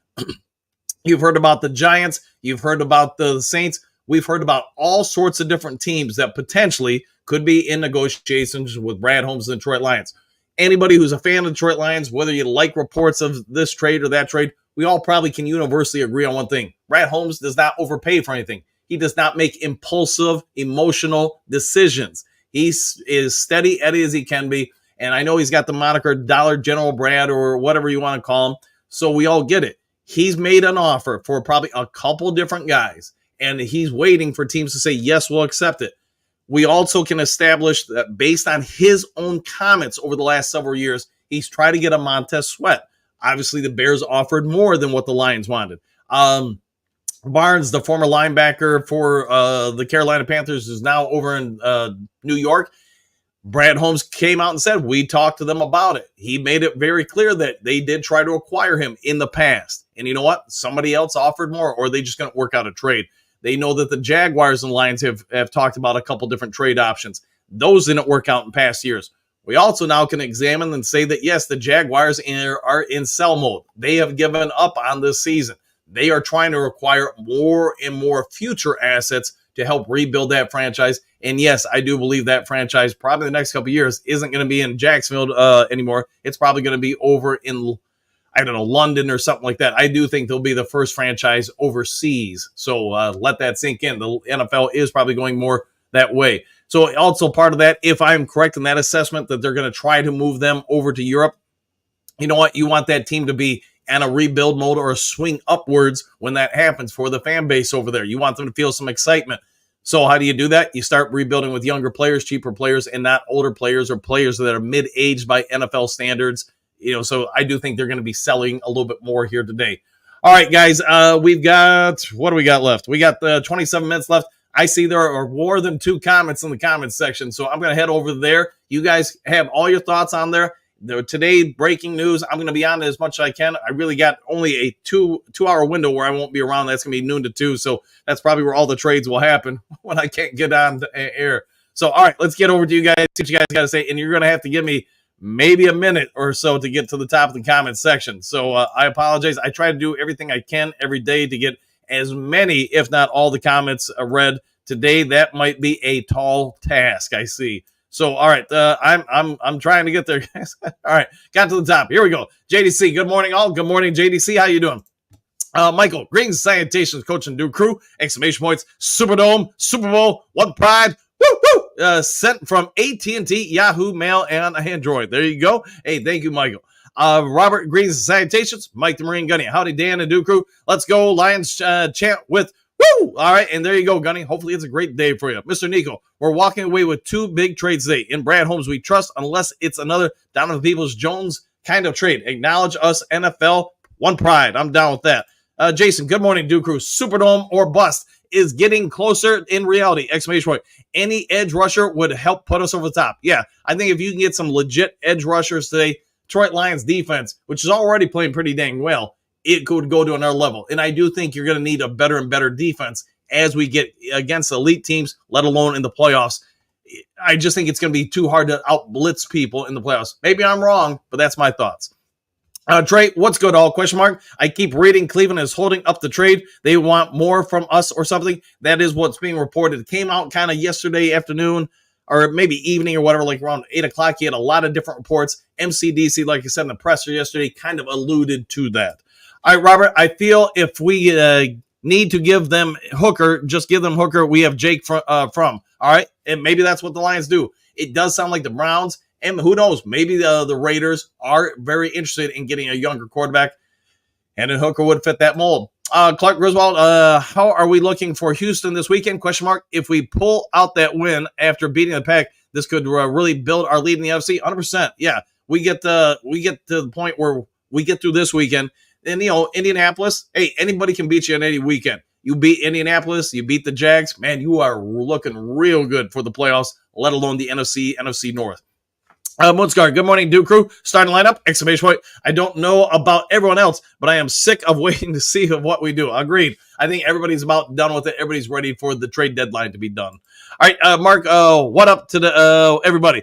You've heard about the Giants. You've heard about the Saints. We've heard about all sorts of different teams that potentially could be in negotiations with Brad Holmes and the Detroit Lions. Anybody who's a fan of the Detroit Lions, whether you like reports of this trade or that trade, we all probably can universally agree on one thing. Brad Holmes does not overpay for anything. He does not make impulsive, emotional decisions. He's as steady Eddie as he can be. And I know he's got the moniker Dollar General Brad or whatever you want to call him. So we all get it. He's made an offer for probably a couple different guys, and he's waiting for teams to say, yes, we'll accept it. We also can establish that based on his own comments over the last several years, he's tried to get a Montez Sweat. Obviously, the Bears offered more than what the Lions wanted. Barnes, the former linebacker for the Carolina Panthers, is now over in New York. Brad Holmes came out and said, we talked to them about it. He made it very clear that they did try to acquire him in the past. And you know what? Somebody else offered more, or they just going to work out a trade. They know that the Jaguars and Lions have talked about a couple different trade options. Those didn't work out in past years. We also now can examine and say that, yes, the Jaguars are in sell mode. They have given up on this season. They are trying to acquire more and more future assets to help rebuild that franchise. And yes, I do believe that franchise probably the next couple of years isn't going to be in Jacksonville anymore. It's probably going to be over in, I don't know, London or something like that. I do think they'll be the first franchise overseas. So let that sink in. The NFL is probably going more that way. So also part of that, if I'm correct in that assessment, that they're going to try to move them over to Europe, you know what? You want that team to be in a rebuild mode or a swing upwards when that happens for the fan base over there. You want them to feel some excitement. So how do you do that? You start rebuilding with younger players, cheaper players, and not older players or players that are mid-aged by NFL standards. So I do think they're going to be selling a little bit more here today. All right, guys, we've got, what do we got left? We got 27 minutes left. I see there are more than 2 comments in the comments section, so I'm going to head over there. You guys have all your thoughts on there. Today, breaking news, I'm going to be on it as much as I can. I really got only a two-hour window where I won't be around. That's going to be noon to 2, so that's probably where all the trades will happen when I can't get on the air. So, all right, let's get over to you guys, see what you guys got to say, and you're going to have to give me maybe a minute or so to get to the top of the comment section. So I apologize. I try to do everything I can every day to get as many, if not all, the comments read. Today, that might be a tall task, I see. So, all right, I'm trying to get there, guys. All right, got to the top. Here we go. JDC, good morning, all. Good morning, JDC. How you doing? Michael, greetings, salutations, coach and do crew. Exclamation points, Superdome, Super Bowl, one pride. Woo, woo. Sent from AT&T, Yahoo Mail, and Android. There you go. Hey, thank you, Michael. Robert greetings and salutations. Mike the Marine Gunny. Howdy, Dan and Duke Crew. Let's go Lions chant with woo. All right, and there you go, Gunny. Hopefully it's a great day for you. Mr. Nico, we're walking away with 2 big trades today. In Brad Holmes, we trust unless it's another Donovan Peoples-Jones kind of trade. Acknowledge us, NFL. One pride. I'm down with that. Jason, good morning, Duke Crew. Superdome or bust is getting closer in reality. Exclamation point. Any edge rusher would help put us over the top. Yeah, I think if you can get some legit edge rushers today, Detroit Lions defense, which is already playing pretty dang well, it could go to another level. And I do think you're going to need a better and better defense as we get against elite teams, let alone in the playoffs. I just think it's going to be too hard to out-blitz people in the playoffs. Maybe I'm wrong, but that's my thoughts. Trey, what's good, all? Question mark. I keep reading Cleveland is holding up the trade. They want more from us or something. That is what's being reported. It came out kind of yesterday afternoon or maybe evening or whatever, like around 8 o'clock. He had a lot of different reports. MCDC, like I said in the presser yesterday, kind of alluded to that. All right, Robert, I feel if we need to give them Hooker, just give them Hooker. We have Jake from. All right, and maybe that's what the Lions do. It does sound like the Browns. And who knows, maybe the Raiders are very interested in getting a younger quarterback. And then Hooker would fit that mold. Clark Griswold, how are we looking for Houston this weekend? Question mark. If we pull out that win after beating the Pack, this could really build our lead in the NFC. 100%. Yeah, we get to the point where we get through this weekend. And, Indianapolis, hey, anybody can beat you on any weekend. You beat Indianapolis, you beat the Jags. Man, you are looking real good for the playoffs, let alone the NFC North. Moonscar, good morning, Duke Crew. Starting lineup, exclamation point. I don't know about everyone else, but I am sick of waiting to see what we do. Agreed. I think everybody's about done with it. Everybody's ready for the trade deadline to be done. All right, Mark, what up to the everybody?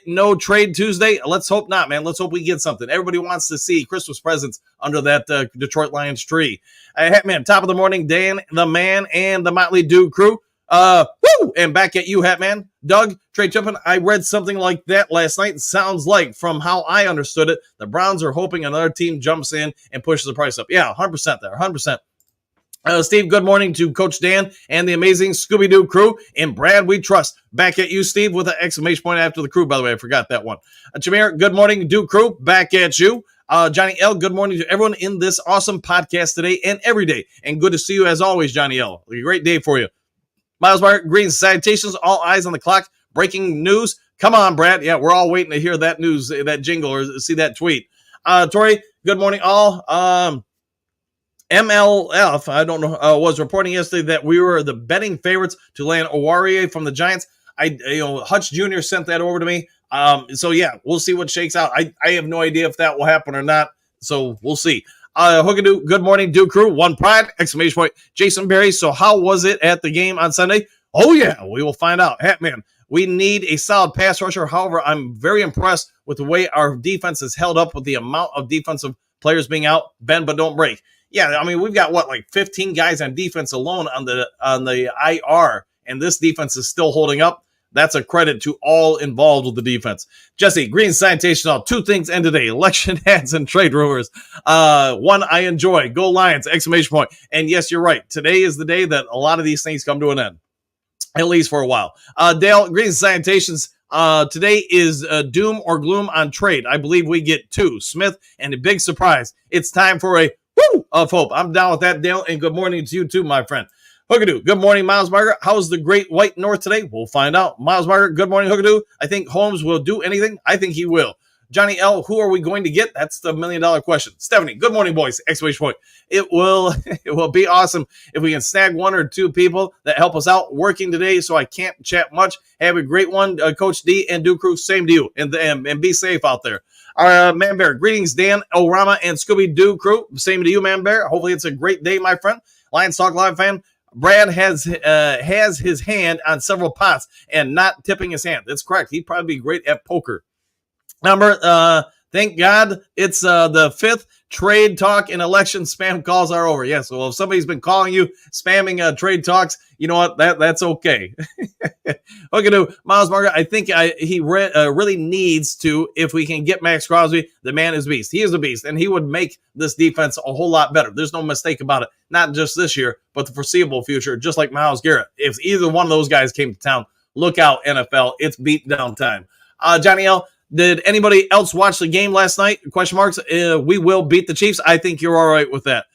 No trade Tuesday? Let's hope not, man. Let's hope we get something. Everybody wants to see Christmas presents under that Detroit Lions tree. Hatman, top of the morning, Dan, the man, and the Motley Duke Crew. Woo! And back at you, Hatman. Doug, Trey Tippin, I read something like that last night. It sounds like, from how I understood it, the Browns are hoping another team jumps in and pushes the price up. Yeah, 100% there, 100%. Steve, good morning to Coach Dan and the amazing Scooby-Doo crew. And Brad, we trust. Back at you, Steve, with an exclamation point after the crew, by the way. I forgot that one. Jameer, good morning, Duke crew. Back at you. Johnny L., good morning to everyone in this awesome podcast today and every day. And good to see you as always, Johnny L. A great day for you. Miles Mark, greetings, salutations, all eyes on the clock. Breaking news. Come on, Brad. Yeah, we're all waiting to hear that news, that jingle, or see that tweet. Tori, good morning, all. MLF, I don't know, was reporting yesterday that we were the betting favorites to land Owarie from the Giants. Hutch Jr. sent that over to me. So yeah, we'll see what shakes out. I have no idea if that will happen or not. So we'll see. Hookadoo, good morning, Duke Crew. One pride, exclamation point. Jason Berry, so how was it at the game on Sunday? Oh yeah, we will find out. Hatman, we need a solid pass rusher. However, I'm very impressed with the way our defense has held up with the amount of defensive players being out. Bend but don't break. Yeah, I mean, we've got, 15 guys on defense alone on the IR, and this defense is still holding up. That's a credit to all involved with the defense. Jesse, green sanitation, all 2 things end today: election ads and trade rumors. One I enjoy. Go Lions, exclamation point. And yes, you're right. Today is the day that a lot of these things come to an end, at least for a while. Dale, green sanitations. Today is doom or gloom on trade. I believe we get 2. Smith, and a big surprise. It's time for a woo of hope. I'm down with that, Dale, and good morning to you too, my friend. Hookadoo, good morning, Miles Margaret. How's the great white north today? We'll find out. Miles Margaret, good morning, Hookadoo. I think Holmes will do anything. I think he will. Johnny L., who are we going to get? That's the $1 million question. Stephanie, good morning, boys. Exclamation point. It will be awesome if we can snag 1 or 2 people that help us out working today, so I can't chat much. Have a great one, Coach D and Duke Crew. Same to you, and be safe out there. Man Bear, greetings, Dan, Orama, and Scooby-Doo Crew. Same to you, Man Bear. Hopefully it's a great day, my friend. Lions Talk Live fan. Brad has his hand on several pots and not tipping his hand. That's correct. He'd probably be great at poker. Thank God it's the 5th trade talk and election spam calls are over. Yes, well, if somebody's been calling you spamming trade talks, you know what? That's okay. Okay, Miles Margaret, I think he really needs to, if we can get Max Crosby, the man is beast. He is a beast, and he would make this defense a whole lot better. There's no mistake about it. Not just this year, but the foreseeable future, just like Myles Garrett. If either one of those guys came to town, look out, NFL. It's beat down time. Johnny L., Did anybody else watch the game last night? Question marks. We will beat the Chiefs. I think you're all right with that.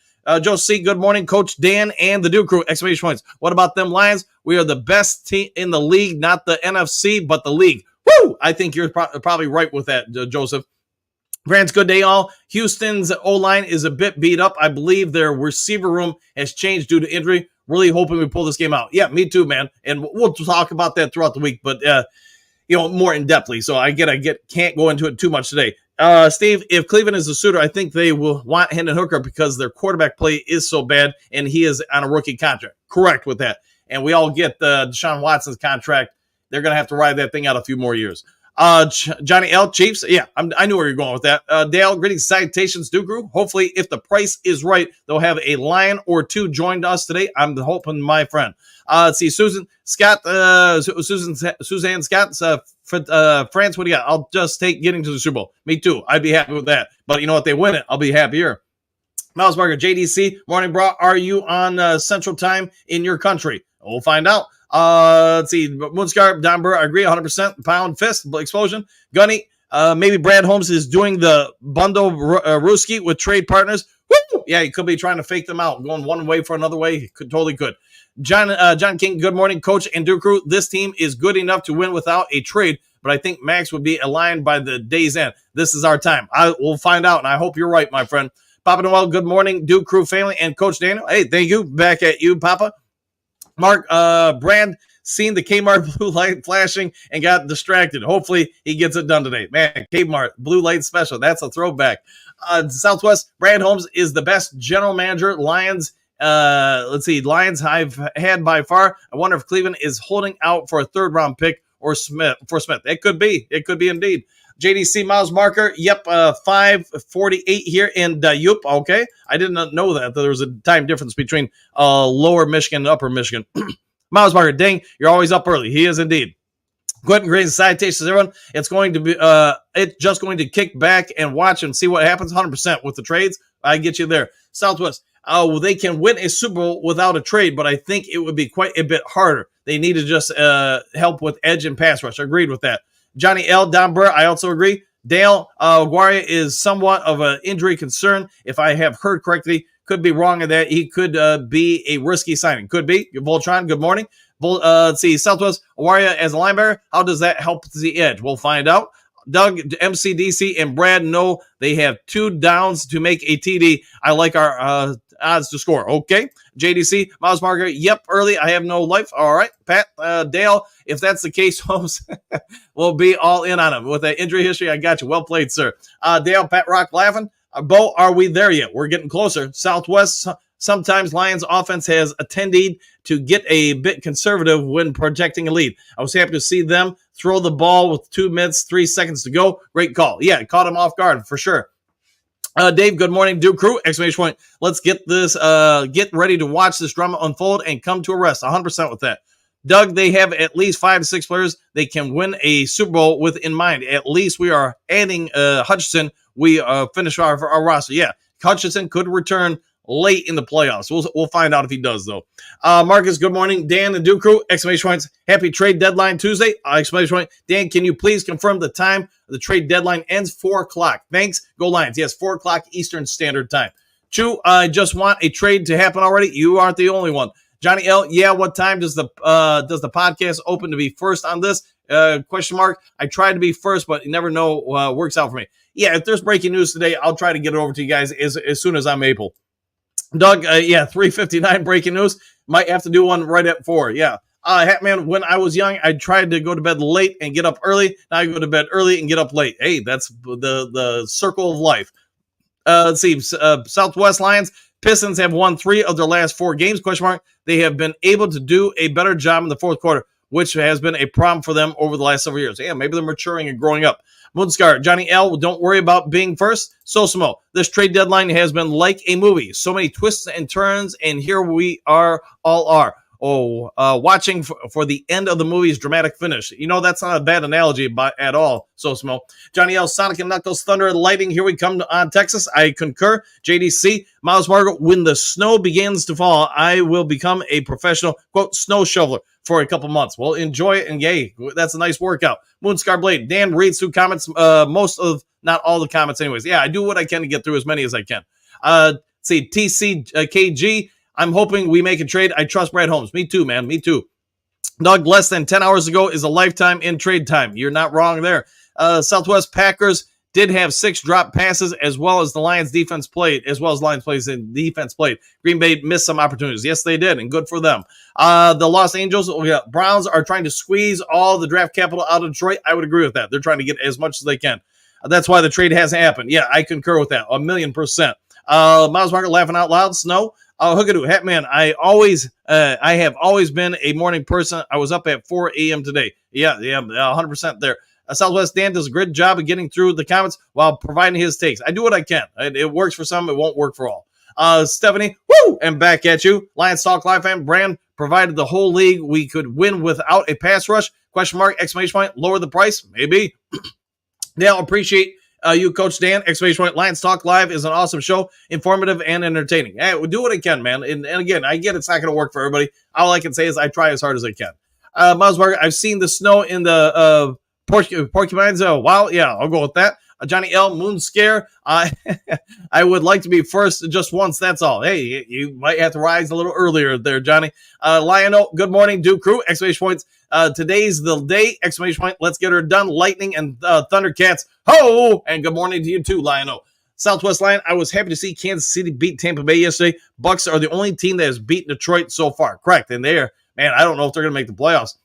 Joe C, good morning, Coach Dan and the Duke crew. Exclamation points. What about them Lions? We are the best team in the league, not the NFC, but the league. Woo! I think you're probably right with that, Joseph. Grant's good day, all. Houston's O-line is a bit beat up. I believe their receiver room has changed due to injury. Really hoping we pull this game out. Yeah, me too, man. And we'll talk about that throughout the week, but more in depthly. So I can't go into it too much today. Steve, if Cleveland is a suitor, I think they will want Hendon Hooker because their quarterback play is so bad, and he is on a rookie contract. Correct with that. And we all get Deshaun Watson's contract. They're going to have to ride that thing out a few more years. Johnny L. Chiefs. Yeah, I knew where you're going with that. Dale, greetings, salutations, Duke Group. Hopefully, if the price is right, they'll have a Lion or two joined us today. I'm hoping, my friend. Let's see, Suzanne Scott, France, what do you got? I'll just take getting to the Super Bowl. Me too. I'd be happy with that. But you know what? They win it. I'll be happier. Miles Barker, JDC, morning, bro. Are you on Central Time in your country? We'll find out. Let's see. Moonscar, Don Burr, I agree 100%. Pound fist, explosion. Gunny, maybe Brad Holmes is doing the bundle Ruski with trade partners. Woo! Yeah, he could be trying to fake them out, going one way for another way. He totally could. John King, good morning, Coach and Duke Crew. This team is good enough to win without a trade, but I think Max would be aligned by the day's end. This is our time. We'll find out, and I hope you're right, my friend. Papa Noel, good morning, Duke Crew family and Coach Daniel. Hey, thank you. Back at you, Papa. Mark, Brand, seen the Kmart blue light flashing and got distracted. Hopefully he gets it done today. Man, Kmart blue light special. That's a throwback. Southwest, Brad Holmes is the best general manager Lions. Lions I've had by far. I wonder if Cleveland is holding out for a third-round pick or Smith. It could be. It could be indeed. JDC Miles Marker. Yep, 5:48 here in Yup. Okay, I did not know that there was a time difference between Lower Michigan and Upper Michigan. Miles Marker, dang, you're always up early. He is indeed. Quentin Gray's citations, everyone. It's going to be it's just going to kick back and watch and see what happens 100% with the trades. I get you there. Southwest. They can win a Super Bowl without a trade, but I think it would be quite a bit harder. They need to just help with edge and pass rush. I agreed with that. Johnny L. Don Burr, I also agree. Dale, Aguirre is somewhat of an injury concern. If I have heard correctly, could be wrong in that he could be a risky signing. Could be. Voltron, good morning. Let's see, Southwest, Aguirre as a linebacker. How does that help the edge? We'll find out. Doug, MCDC, and Brad know they have 2 downs to make a TD. I like our odds to score. Okay. JDC, Miles Marker, yep, early. I have no life. All right. Pat, Dale, if that's the case, Holmes will be all in on him. With that injury history, I got you. Well played, sir. Dale, Pat Rock laughing. Bo, are we there yet? We're getting closer. Southwest, sometimes Lions offense has attended to get a bit conservative when projecting a lead. I was happy to see them throw the ball with 2 minutes, 3 seconds to go. Great call. Yeah, caught him off guard for sure. Dave, good morning, Duke Crew, exclamation point. Let's get this, get ready to watch this drama unfold and come to a rest. 100% with that. Doug, they have at least 5 to 6 players they can win a Super Bowl with in mind. At least we are adding Hutchinson. We finish our roster. Yeah, Hutchinson could return late in the playoffs. We'll find out if he does, though. Marcus, good morning. Dan and Duke Crew, exclamation points. Happy trade deadline Tuesday. Exclamation point. Dan, can you please confirm the time? The trade deadline ends 4 o'clock. Thanks. Go Lions. Yes, 4 o'clock Eastern Standard Time. Chew, I just want a trade to happen already. You aren't the only one. Johnny L, yeah, what time does the podcast open to be first on this? Question mark. I tried to be first, but you never know works out for me. Yeah, if there's breaking news today, I'll try to get it over to you guys as soon as I'm able. Doug, 3:59 breaking news. Might have to do one right at 4. Yeah. Hatman, when I was young, I tried to go to bed late and get up early. Now I go to bed early and get up late. Hey, that's the circle of life. Let's see. Southwest Lions, Pistons have won 3 of their last 4 games, question mark. They have been able to do a better job in the fourth quarter, which has been a problem for them over the last several years. Yeah, maybe they're maturing and growing up. Moonscar, Johnny L, don't worry about being first. So Smo, this trade deadline has been like a movie. So many twists and turns, and here we all are. watching for the end of the movie's dramatic finish. You know, that's not a bad analogy at all. So small. Johnny L, Sonic and Knuckles, Thunder and Lightning. Here we come on Texas. I concur. JDC, Miles Margaret. When the snow begins to fall, I will become a professional, quote, snow shoveler for a couple months. Well, enjoy it, and yay, that's a nice workout. Moonscar Blade. Dan reads through comments, not all the comments anyways. Yeah, I do what I can to get through as many as I can. See, TCKG, I'm hoping we make a trade. I trust Brad Holmes. Me too, man. Me too. Doug, less than 10 hours ago is a lifetime in trade time. You're not wrong there. Southwest Packers did have 6 drop passes as well as the Lions defense played, as well as Lions plays and defense played. Green Bay missed some opportunities. Yes, they did, and good for them. The Los Angeles Browns are trying to squeeze all the draft capital out of Detroit. I would agree with that. They're trying to get as much as they can. That's why the trade hasn't happened. Yeah, I concur with that 1,000,000%. Miles Margaret laughing out loud. Snow. Hookadoo, Hatman, I have always been a morning person. I was up at 4 a.m. today. Yeah, 100% there. Southwest Dan does a great job of getting through the comments while providing his takes. I do what I can. It works for some. It won't work for all. Stephanie, woo, and back at you. Lions Talk Live fan, Brand provided the whole league we could win without a pass rush. Question mark, exclamation point, lower the price? Maybe. Dale, appreciate you, Coach Dan, exclamation point. Lions Talk Live is an awesome show, informative and entertaining. Hey, we'll do what I can, man. And again, I get it's not going to work for everybody. All I can say is I try as hard as I can. Miles Margaret, I've seen the snow in the porcupines. Wow, yeah, I'll go with that. Johnny L, Moon Scare. I would like to be first just once. That's all. Hey, you might have to rise a little earlier there, Johnny. Lionel, good morning, Duke Crew, exclamation points. Today's the day, exclamation point. Let's get her done. Lightning and Thundercats. Ho! And good morning to you too, Lionel. Southwest Lion, I was happy to see Kansas City beat Tampa Bay yesterday. Bucks are the only team that has beaten Detroit so far. Correct. And there, man, I don't know if they're going to make the playoffs.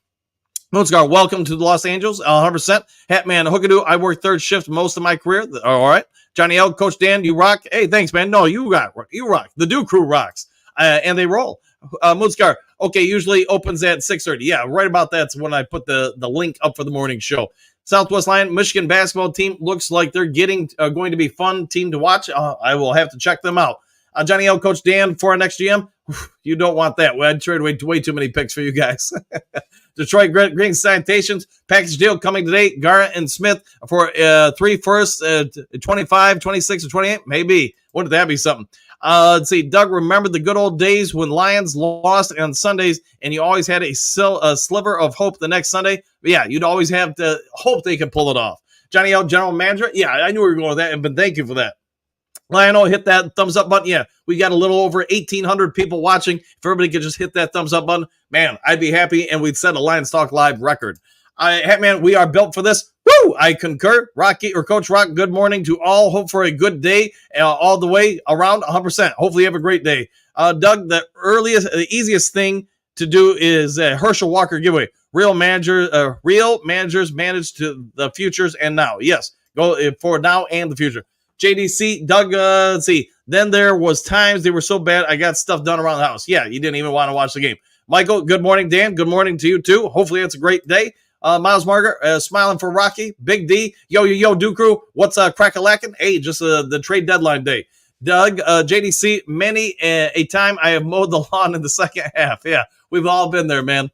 Moonscar, welcome to Los Angeles, 100%. Hatman, Hookadoo, I worked third shift most of my career. All right. Johnny L, Coach Dan, you rock. Hey, thanks, man. No, you rock. You rock. The Duke Crew rocks. And they roll. Moonscar, okay, usually opens at 6:30. Yeah, right about that's when I put the link up for the morning show. Southwest Lion, Michigan basketball team looks like they're getting going to be fun team to watch. I will have to check them out. Johnny L, Coach Dan for our next GM. You don't want that. I'd trade away way too many picks for you guys. Detroit Green Citations package deal coming today. Garrett and Smith for 3 firsts, 25, 26, or 28. Maybe. Wouldn't that be something? Let's see. Doug, remember the good old days when Lions lost on Sundays and you always had a sliver of hope the next Sunday? But yeah, you'd always have to hope they could pull it off. Johnny L, General Manager. Yeah, I knew we were going with that, but thank you for that. Lionel, hit that thumbs up button. Yeah, we got a little over 1,800 people watching. If everybody could just hit that thumbs up button, man, I'd be happy, and we'd set a Lions Talk Live record. Hatman, we are built for this. Woo! I concur. Rocky or Coach Rock, good morning to all. Hope for a good day all the way around 100%. Hopefully you have a great day. Doug, the easiest thing to do is Herschel Walker giveaway. Real managers manage to the futures and now. Yes, go for now and the future. JDC, Doug, let's see. Then there was times they were so bad, I got stuff done around the house. Yeah, you didn't even want to watch the game. Michael, good morning, Dan. Good morning to you, too. Hopefully it's a great day. Miles Margaret, smiling for Rocky. Big D, yo, Duke Crew. What's crack-a-lackin'? Hey, just the trade deadline day. Doug, JDC, many a time I have mowed the lawn in the second half. Yeah, we've all been there, man.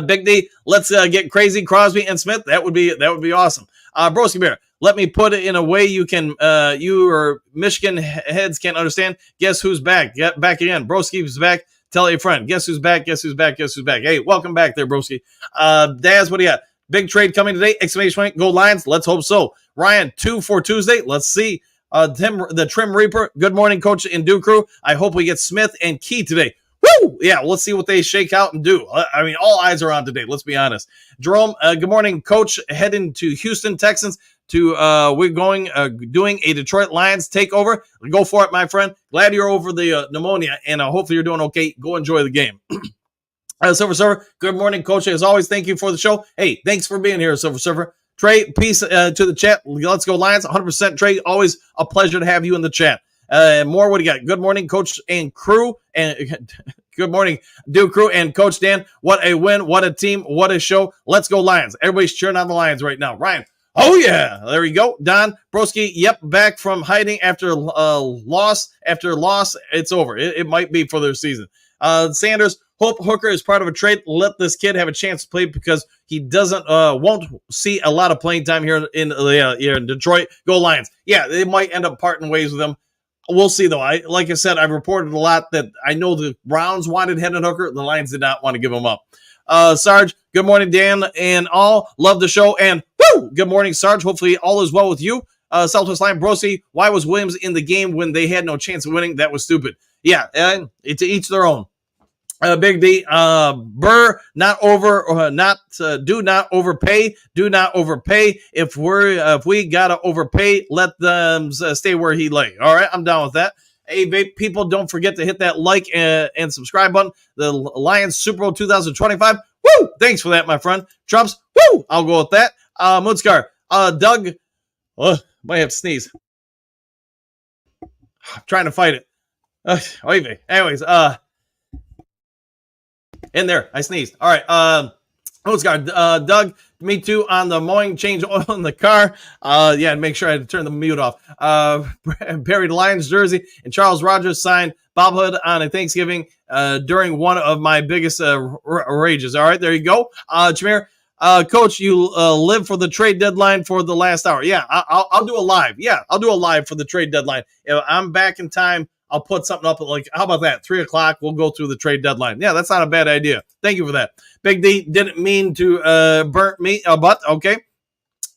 Big D, let's get crazy. Crosby and Smith. That would be awesome. Broski Bear, let me put it in a way you can, you or Michigan heads can't understand. Guess who's back? Get back again. Broski's back. Tell a friend. Guess who's back? Guess who's back? Guess who's back? Hey, welcome back there, Broski. Daz, what do you got? Big trade coming today. Exclamation point. Go Lions. Let's hope so. Ryan, 2 for Tuesday. Let's see. Tim, the Trim Reaper. Good morning, Coach and Duke Crew. I hope we get Smith and Key today. Woo! Yeah, let's see what they shake out and do. I mean, all eyes are on today. Let's be honest. Jerome, good morning, Coach. Heading to Houston Texans to we're going doing a Detroit Lions takeover. Go for it, my friend. Glad you're over the pneumonia, and hopefully you're doing okay. Go enjoy the game. Silver Server, good morning, Coach. As always, thank you for the show. Hey, thanks for being here, Silver Server. Trey, peace to the chat. Let's go Lions. 100% Trey. Always a pleasure to have you in the chat. More, what do you got? Good morning, Coach and crew. And good morning, Duke Crew and Coach Dan. What a win. What a team. What a show. Let's go Lions. Everybody's cheering on the Lions right now. Ryan. Oh, yeah. There we go. Don Broski. Yep. Back from hiding after loss. After loss, it's over. It might be for their season. Sanders. Hope Hooker is part of a trade. Let this kid have a chance to play because he won't see a lot of playing time here in Detroit. Go Lions. Yeah, they might end up parting ways with him. We'll see, though. Like I said, I've reported a lot that I know the Browns wanted Hendon Hooker. The Lions did not want to give him up. Sarge, good morning, Dan and all. Love the show. And woo! Good morning, Sarge. Hopefully all is well with you. Southwest Line, Brosi, why was Williams in the game when they had no chance of winning? That was stupid. Yeah, to each their own. Big D, Burr, do not overpay. Do not overpay. If we gotta overpay, let them stay where he lay. All right, I'm down with that. Hey, people, don't forget to hit that like and subscribe button. The Lions Super Bowl 2025. Woo! Thanks for that, my friend. Trumps. Woo! I'll go with that. Moonscar. Doug. Might have to sneeze. I'm trying to fight it. Anyways, in there, I sneezed. All right, Doug, me too on the mowing, change oil in the car. Make sure I turn the mute off. Perry the Lions jersey and Charles Rogers signed bobblehead on a Thanksgiving during one of my biggest rages. All right, there you go. Jameer, Coach, you live for the trade deadline for the last hour. Yeah, I'll do a live. Yeah, I'll do a live for the trade deadline. If I'm back in time, I'll put something up at how about that? 3 o'clock, we'll go through the trade deadline. Yeah, that's not a bad idea. Thank you for that. Big D didn't mean to burn me, but okay.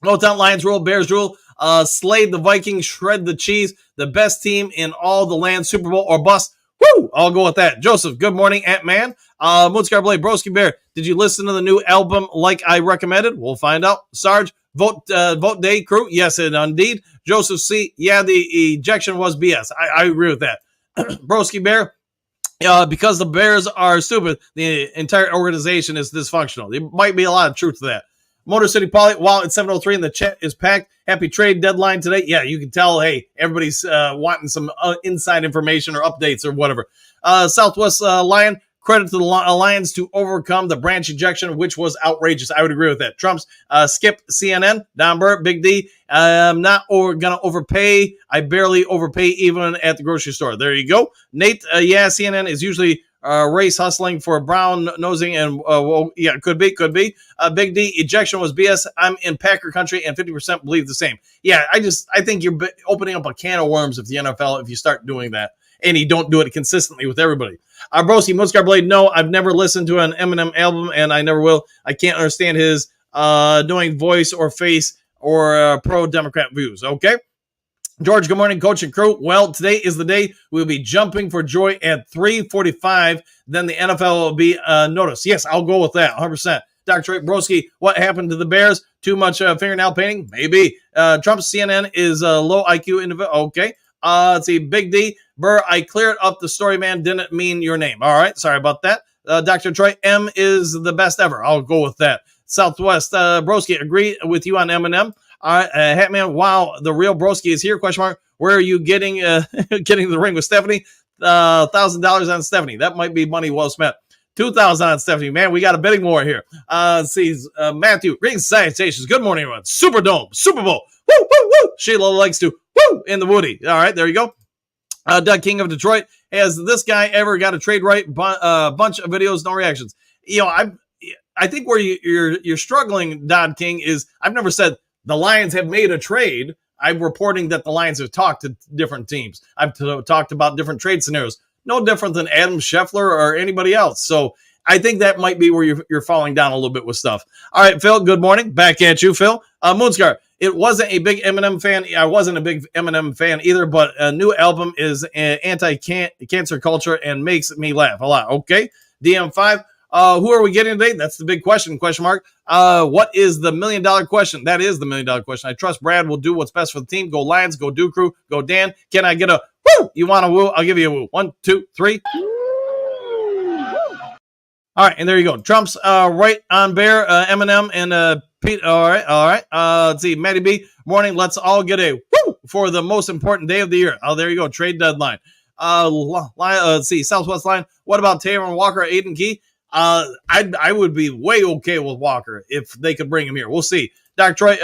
Motown Lions rule, Bears rule. Slay the Vikings, shred the cheese. The best team in all the land, Super Bowl or bust. Woo! I'll go with that. Joseph, good morning, Ant-Man. Moonscar Blade, Broski Bear, did you listen to the new album like I recommended? We'll find out. Sarge, vote day crew. Yes, and indeed. Joseph C. Yeah, the ejection was BS. I agree with that. Broski Bear, because the Bears are stupid, the entire organization is dysfunctional. There might be a lot of truth to that. Motor City Polly, while it's 7:03 and the chat is packed. Happy trade deadline today. Yeah, you can tell, hey, everybody's wanting some inside information or updates or whatever. Southwest Lion, credit to the Lions to overcome the branch ejection, which was outrageous. I would agree with that. Trump's skip CNN, Don Burr, Big D. I'm not gonna overpay. I barely overpay even at the grocery store. There you go. Nate, CNN is usually race hustling for brown nosing and could be. Big D, ejection was BS. I'm in Packer country and 50% believe the same. Yeah, I think you're opening up a can of worms if the NFL if you start doing that and you don't do it consistently with everybody. Brosi, Muscar Blade, no, I've never listened to an Eminem album and I never will. I can't understand his doing voice or face or pro-Democrat views. Okay. George, good morning, Coach and crew. Well, today is the day we'll be jumping for joy at 3:45. Then the NFL will be noticed. Yes, I'll go with that, 100%. Dr. Broski, what happened to the Bears? Too much fingernail painting? Maybe. Trump's CNN is a low IQ individual. Okay. Let's see. Big D, Burr, I cleared up the story, man. Didn't mean your name. All right. Sorry about that. Dr. Troy, M is the best ever. I'll go with that. Southwest, Broski, agree with you on Eminem. Hatman, wow, the real Broski is here, question mark. Where are you getting getting the ring with Stephanie? $1,000 on Stephanie. That might be money well spent. $2,000 on Stephanie. Man, we got a bidding war here. See, Matthew, greetings, salutations. Good morning, everyone. Superdome, Super Bowl. Woo, woo, woo. Sheila likes to woo in the Woody. All right, there you go. Doug King of Detroit. Has this guy ever got a trade right? Bunch of videos, no reactions. You know, I think where you're struggling, Doug King, is I've never said the Lions have made a trade. I'm reporting that the Lions have talked to different teams. I've talked about different trade scenarios. No different than Adam Scheffler or anybody else. So I think that might be where you're falling down a little bit with stuff. All right, Phil, good morning. Back at you, Phil. Moonscar, it wasn't a big Eminem fan. I wasn't a big Eminem fan either, but a new album is anti-cancer culture and makes me laugh a lot. Okay, DM5. Who are we getting today? That's the big question, question mark. What is the $1 million question? That is the $1 million question. I trust Brad will do what's best for the team. Go Lions, go Do Crew, go Dan. Can I get a woo? You want a woo? I'll give you a woo. 1, 2, 3. All right, and there you go. Trump's right on Bear, Eminem, and Pete. All right. Let's see. Matty B, morning. Let's all get a woo for the most important day of the year. Oh, there you go. Trade deadline. Let's see. Southwest line. What about Taylor Walker, Aiden Key? I would be way okay with Walker if they could bring him here. We'll see. Dr. Troy,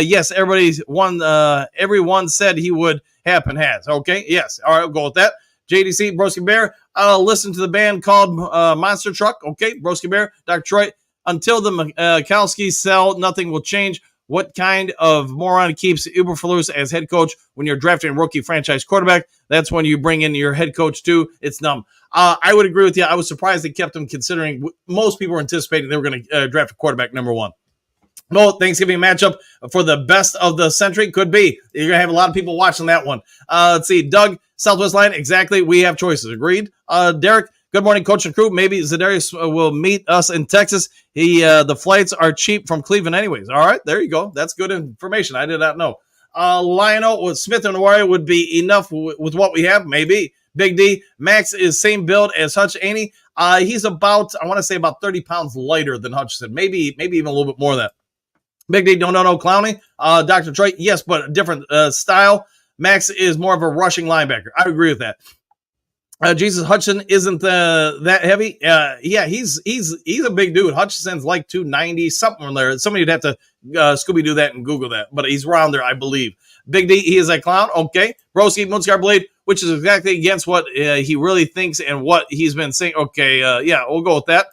yes, everyone said he would happen. Has. Okay. Yes. All right. We'll go with that. JDC, Broski Bear, listen to the band called Monster Truck. Okay, Broski Bear, Dr. Troy. Until the Kalskis sell, nothing will change. What kind of moron keeps Uberflus as head coach when you're drafting a rookie franchise quarterback? That's when you bring in your head coach too. It's dumb. I would agree with you. I was surprised they kept him, considering most people were anticipating they were going to draft a quarterback number one. No, Thanksgiving matchup for the best of the century could be. You're going to have a lot of people watching that one. Let's see. Doug, Southwest Line, exactly. We have choices. Agreed. Derek, good morning, coach and crew. Maybe Zadarius will meet us in Texas. The flights are cheap from Cleveland anyways. All right, there you go. That's good information. I did not know. Lionel with Smith and Warrior would be enough with what we have. Maybe. Big D, Max is same build as Hutch, ain't he? He's about, I want to say about 30 pounds lighter than Hutchinson. Maybe even a little bit more than that. Big D, no, Clowney. Dr. Troy, yes, but a different style. Max is more of a rushing linebacker. I agree with that. Jesus Hutchinson isn't that heavy. Yeah, he's a big dude. Hutchinson's like 290, something there. Somebody would have to Scooby-Doo that and Google that, but he's around there, I believe. Big D, he is a clown. Okay. Broski, Moonscar Blade, which is exactly against what he really thinks and what he's been saying. Okay, yeah, we'll go with that.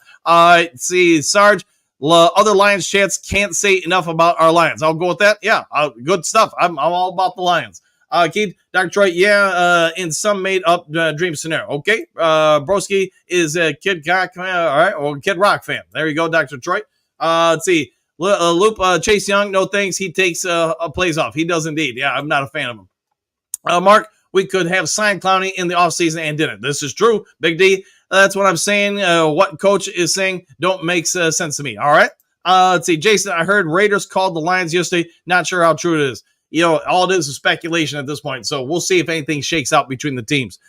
See, Sarge, other Lions chats can't say enough about our Lions. I'll go with that. Yeah, good stuff. I'm all about the Lions. Keith, Dr. Troy, yeah, in some made-up dream scenario. Okay, Broski is a Kid Rock fan. All right, or Kid Rock fan. There you go, Dr. Troy. Let's see. Loop, Chase Young, no thanks. He takes plays off. He does indeed. Yeah, I'm not a fan of him. Mark, we could have signed Clowney in the offseason and didn't. This is true. Big D, that's what I'm saying. What coach is saying don't make sense to me. All right. Let's see. Jason, I heard Raiders called the Lions yesterday. Not sure how true it is. You know, all it is speculation at this point. So we'll see if anything shakes out between the teams.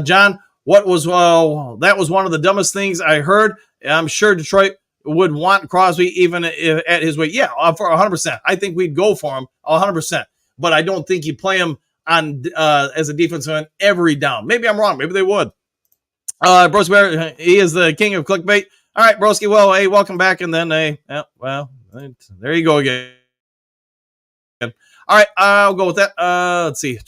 John, that was one of the dumbest things I heard. I'm sure Detroit would want Crosby even at his weight. Yeah, for 100%. I think we'd go for him 100%. But I don't think you'd play him on as a defensive end every down. Maybe I'm wrong. Maybe they would. Broski Bear, he is the king of clickbait. All right, Broski. Well, hey, welcome back. And then, there you go again. All right, I'll go with that. Let's see.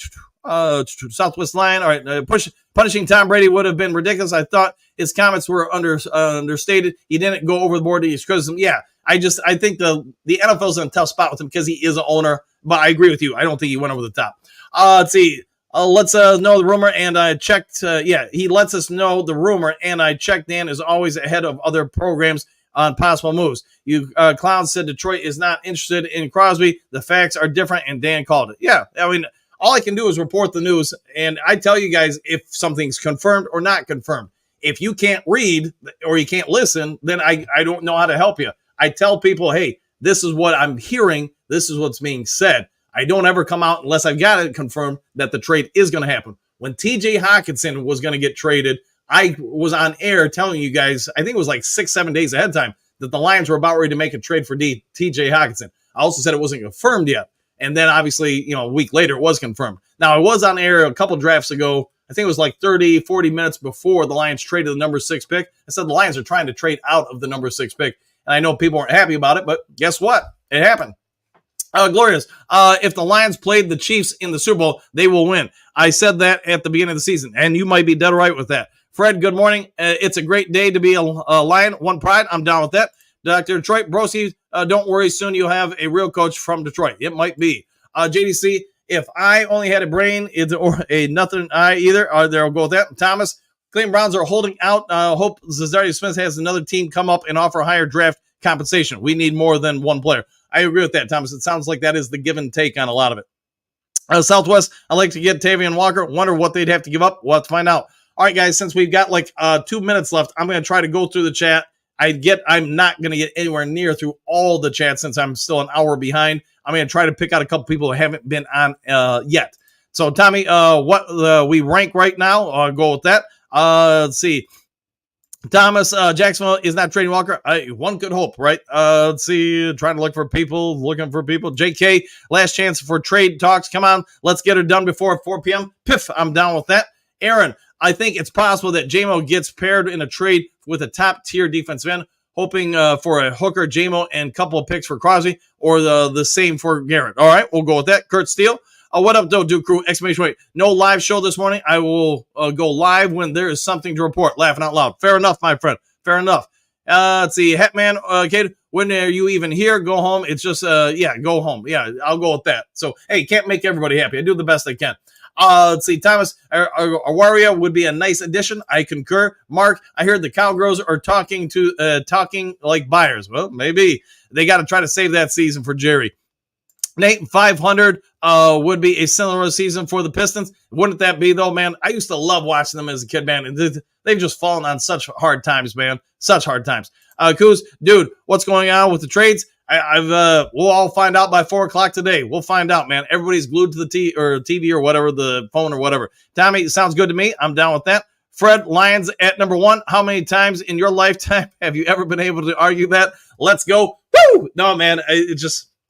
Southwest Line. All right, punishing Tom Brady would have been ridiculous. I thought his comments were understated. He didn't go overboard to his criticism. Yeah, I think the NFL's in a tough spot with him because he is an owner. But I agree with you. I don't think he went over the top. Let's see. Let's know the rumor, and I checked. He lets us know the rumor, and I checked. Dan is always ahead of other programs on possible moves. You clowns said Detroit is not interested in Crosby. The facts are different, and Dan called it. Yeah, I mean, all I can do is report the news, and I tell you guys if something's confirmed or not confirmed. If you can't read or you can't listen, then I don't know how to help you. I tell people, hey, this is what I'm hearing. This is what's being said. I don't ever come out unless I've got it confirmed that the trade is going to happen. When TJ Hockenson was going to get traded, I was on air telling you guys, I think it was like 6-7 days ahead of time, that the Lions were about ready to make a trade for TJ Hockenson. I also said it wasn't confirmed yet. And then obviously, a week later, it was confirmed. Now, I was on air a couple drafts ago. I think it was like 30, 40 minutes before the Lions traded the number 6 pick. I said the Lions are trying to trade out of the number 6 pick. And I know people weren't happy about it, but guess what? It happened. Glorious. If the Lions played the Chiefs in the Super Bowl, they will win. I said that at the beginning of the season, and you might be dead right with that. Fred, good morning. It's a great day to be a Lion. One pride. I'm down with that. Dr. Detroit, Broski, don't worry. Soon you'll have a real coach from Detroit. It might be. JDC, if I only had a brain or a nothing eye either, there will go with that. Thomas, Cleveland Browns are holding out. Hope Zadarius Smith has another team come up and offer higher draft compensation. We need more than one player. I agree with that, Thomas. It sounds like that is the give and take on a lot of it. Southwest, I'd like to get Tavian Walker. Wonder what they'd have to give up. We'll have to find out. All right, guys, since we've got like 2 minutes left, I'm going to try to go through the chat. I'm not going to get anywhere near through all the chat since I'm still an hour behind. I'm going to try to pick out a couple people who haven't been on yet. So, Tommy, what we rank right now, I'll go with that. Let's see. Thomas, Jacksonville is not trading Walker. One could hope, right? Let's see. Trying to looking for people. JK, last chance for trade talks. Come on. Let's get her done before 4 p.m. Piff, I'm down with that. Aaron, I think it's possible that JMO gets paired in a trade with a top-tier defensive end, hoping for a hooker, JMO, and a couple of picks for Crosby, or the same for Garrett. All right, we'll go with that. Kurt Steele, What up, though, Duke Crew? Exclamation point. No live show this morning. I will go live when there is something to report. Laughing out loud. Fair enough, my friend. Fair enough. Let's see. Hetman, kid, when are you even here? Go home. It's just, go home. Yeah, I'll go with that. So, hey, can't make everybody happy. I do the best I can. Let's see. Thomas, Awaria would be a nice addition. I concur. Mark, I heard the Cowgirls are talking like buyers. Well, maybe they got to try to save that season for Jerry. Nate, 500 would be a similar season for the Pistons. Wouldn't that be, though, man? I used to love watching them as a kid, man. And they've just fallen on such hard times, man. Such hard times. Kuz, dude, what's going on with the trades? We'll all find out by 4 o'clock today. We'll find out, man. Everybody's glued to the TV or whatever, the phone or whatever. Tommy, sounds good to me. I'm down with that. Fred, Lions at number 1. How many times in your lifetime have you ever been able to argue that? Let's go. Woo! No, man,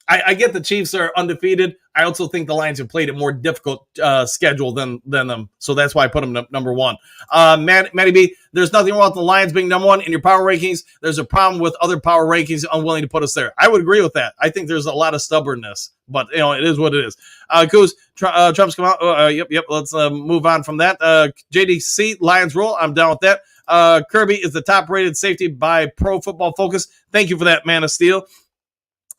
I get the Chiefs are undefeated. I also think the Lions have played a more difficult schedule than them, so that's why I put them number 1. Matty B, there's nothing wrong with the Lions being number 1 in your power rankings. There's a problem with other power rankings unwilling to put us there. I would agree with that. I think there's a lot of stubbornness, but it is what it is. Coos, Trump's come out. Yep. Let's move on from that. JDC, Lions rule. I'm down with that. Kirby is the top-rated safety by Pro Football Focus. Thank you for that, Man of Steel.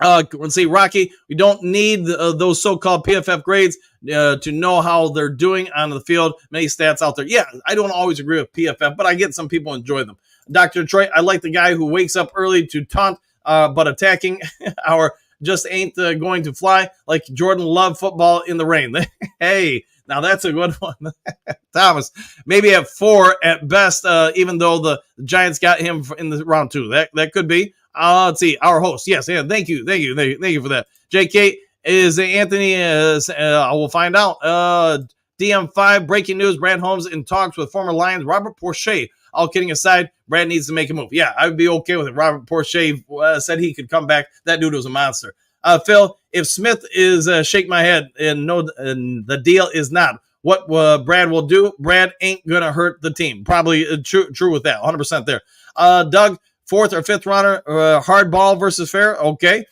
Let's see, Rocky, we don't need those so-called PFF grades to know how they're doing on the field. Many stats out there. Yeah, I don't always agree with PFF, but I get some people enjoy them. Dr. Detroit, I like the guy who wakes up early to taunt, but attacking our just ain't going to fly like Jordan Love football in the rain. Hey, now that's a good one. Thomas, maybe at 4 at best, even though the Giants got him in the round 2. That could be. Let's see, our host. Yes, yeah, thank you for that. JK is Anthony. I will find out. DM5 breaking news: Brad Holmes in talks with former Lions Robert Porcher. All kidding aside, Brad needs to make a move. Yeah, I would be okay with it. Robert Porcher said he could come back. That dude was a monster. Phil, if Smith is shake my head and no, and the deal is not what Brad will do. Brad ain't gonna hurt the team. Probably true with that. 100% there. Doug. 4th or 5th runner, hard ball versus fair. Okay.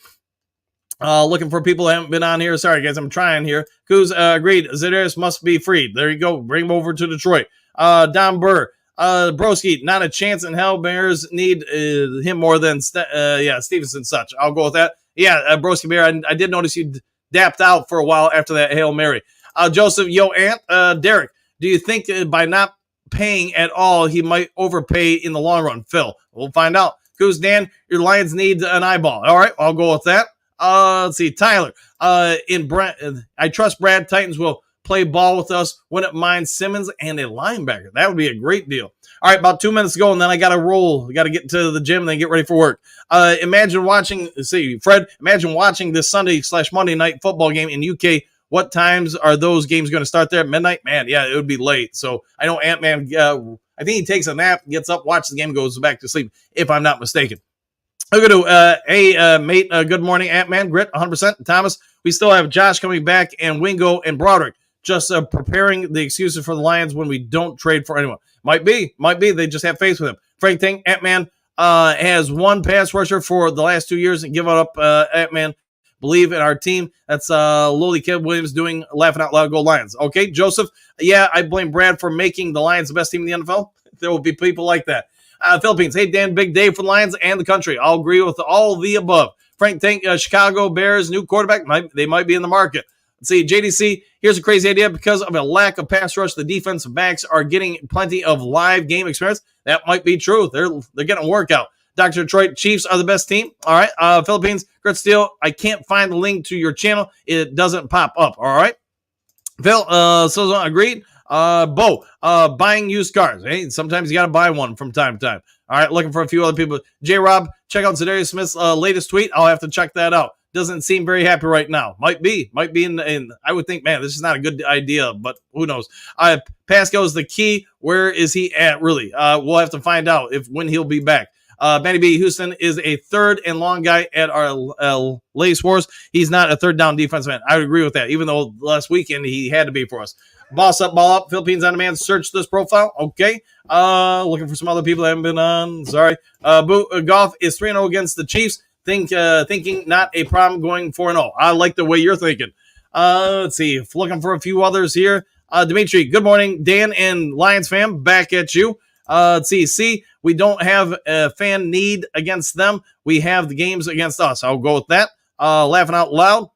Looking for people that haven't been on here. Sorry, guys, I'm trying here. Kuz agreed. Zedarius must be freed. There you go. Bring him over to Detroit. Don Burr. Broski, not a chance in hell. Bears need him more than Stevenson such. I'll go with that. Yeah, Broski Bear, I did notice you dapped out for a while after that Hail Mary. Joseph, Ant, Derek, do you think by not paying at all, he might overpay in the long run? Phil, we'll find out. Goose Dan, your Lions need an eyeball. All right, I'll go with that. Let's see, Tyler. I trust Brad. Titans will play ball with us. Wouldn't mind Simmons and a linebacker. That would be a great deal. All right, about 2 minutes ago, and then I got to roll. I got to get to the gym and then get ready for work. Imagine watching this Sunday/Monday night football game in UK. What times are those games going to start there? Midnight? Man, yeah, it would be late. So I know Ant-Man, I think he takes a nap, gets up, watches the game, goes back to sleep, if I'm not mistaken. I'm going to, mate, good morning, Ant-Man, Grit, 100%. Thomas, we still have Josh coming back and Wingo and Broderick just preparing the excuses for the Lions when we don't trade for anyone. Might be. They just have faith with him. Frank Ting, Ant-Man has one pass rusher for the last 2 years and give up Ant-Man. Believe in our team. That's lowly Kid Williams doing laughing out loud. Go Lions. Okay, Joseph. Yeah, I blame Brad for making the Lions the best team in the NFL. There will be people like that. Philippines. Hey, Dan, big day for the Lions and the country. I'll agree with all the above. Frank Tank, Chicago Bears, new quarterback. They might be in the market. Let's see, JDC. Here's a crazy idea. Because of a lack of pass rush, the defensive backs are getting plenty of live game experience. That might be true. They're getting a workout. Dr. Detroit, Chiefs are the best team. All right. Philippines, Grit Steel, I can't find the link to your channel. It doesn't pop up. All right. Phil, so agreed. Bo, buying used cars. Hey, sometimes you got to buy one from time to time. All right. Looking for a few other people. J-Rob, check out Zedarius Smith's latest tweet. I'll have to check that out. Doesn't seem very happy right now. Might be in I would think, man, this is not a good idea, but who knows? Pascal is the key. Where is he at, really? We'll have to find out when he'll be back. Benny B. Houston is a third and long guy at our Lace Wars. He's not a third down defensive man. I would agree with that, even though last weekend he had to be for us. Boss up, ball up. Philippines on demand. Search this profile. Okay. Looking for some other people that haven't been on. Sorry. Goff is 3-0 against the Chiefs. Thinking not a problem going 4-0. I like the way you're thinking. Let's see. Looking for a few others here. Dimitri, good morning. Dan and Lions fam, back at you. Let's see. We don't have a fan need against them. We have the games against us. I'll go with that. Laughing out loud.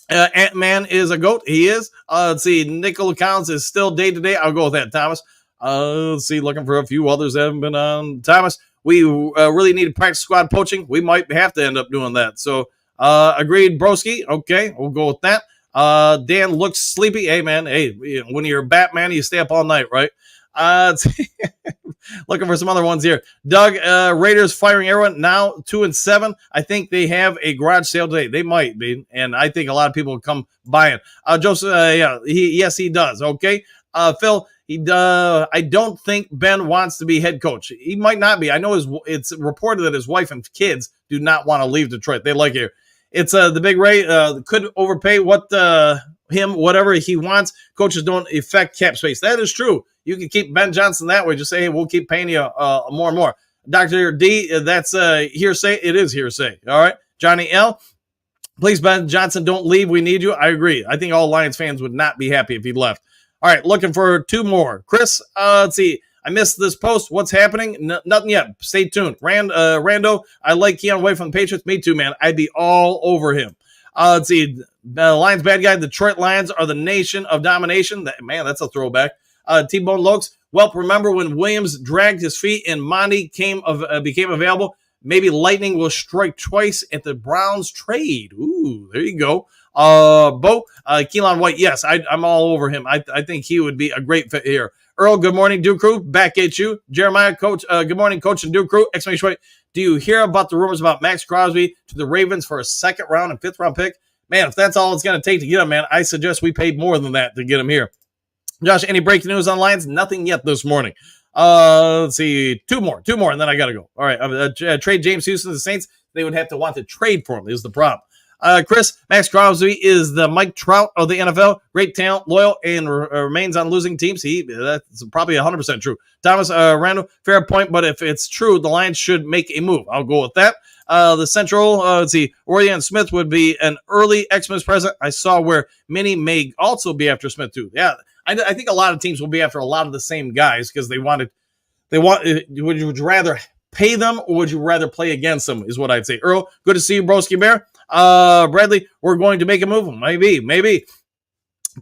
Ant-Man is a goat. He is. Let's see. Nickel accounts is still day-to-day. I'll go with that, Thomas. Let's see. Looking for a few others that haven't been on. Thomas, we really need to practice squad poaching. We might have to end up doing that. So, agreed, broski. Okay, we'll go with that. Dan looks sleepy. Hey, man. Hey, when you're Batman, you stay up all night, right? Looking for some other ones here. Doug, Raiders firing everyone now 2-7. I think they have a garage sale today. They might be, and I think a lot of people will come buying. Joseph, yes, he does. Okay, Phil, I don't think Ben wants to be head coach. He might not be. I know it's reported that his wife and kids do not want to leave Detroit. They like it. It's the big Ray could overpay whatever he wants. Coaches don't affect cap space. That is true. You can keep Ben Johnson that way. Just say, hey, we'll keep paying you more and more. Dr. D, that's hearsay. It is hearsay. All right. Johnny L, please, Ben Johnson, don't leave. We need you. I agree. I think all Lions fans would not be happy if he left. All right. Looking for two more. Chris, let's see. I missed this post. What's happening? Nothing yet. Stay tuned. Rando, I like Keon away from the Patriots. Me too, man. I'd be all over him. Let's see. Lions bad guy. Detroit Lions are the nation of domination. Man, that's a throwback. T-Bone Lokes. Well, remember when Williams dragged his feet and Monty became available? Maybe lightning will strike twice at the Browns trade. Ooh, there you go. Bo, Keelan White. Yes, I'm all over him. I think he would be a great fit here. Earl, good morning, Duke Crew. Back at you. Jeremiah, Coach. Good morning, Coach and Duke Crew. Exclamation point. Do you hear about the rumors about Max Crosby to the Ravens for a second round and fifth round pick? Man, if that's all it's going to take to get him, man, I suggest we paid more than that to get him here. Josh, any breaking news on Lions? Nothing yet this morning. Let's see. Two more, and then I got to go. All right. Trade James Houston to the Saints. They would have to want to trade for him is the problem. Chris, Max Crosby is the Mike Trout of the NFL. Great talent, loyal, and remains on losing teams. That's probably 100% true. Thomas Randall, fair point, but if it's true, the Lions should make a move. I'll go with that. The Central, let's see, Orion Smith would be an early Xmas present. I saw where many may also be after Smith too. Yeah, I think a lot of teams will be after a lot of the same guys because they want. Would you rather pay them or would you rather play against them? Is what I'd say. Earl, good to see you, Broski Bear. Bradley, we're going to make a move. Maybe.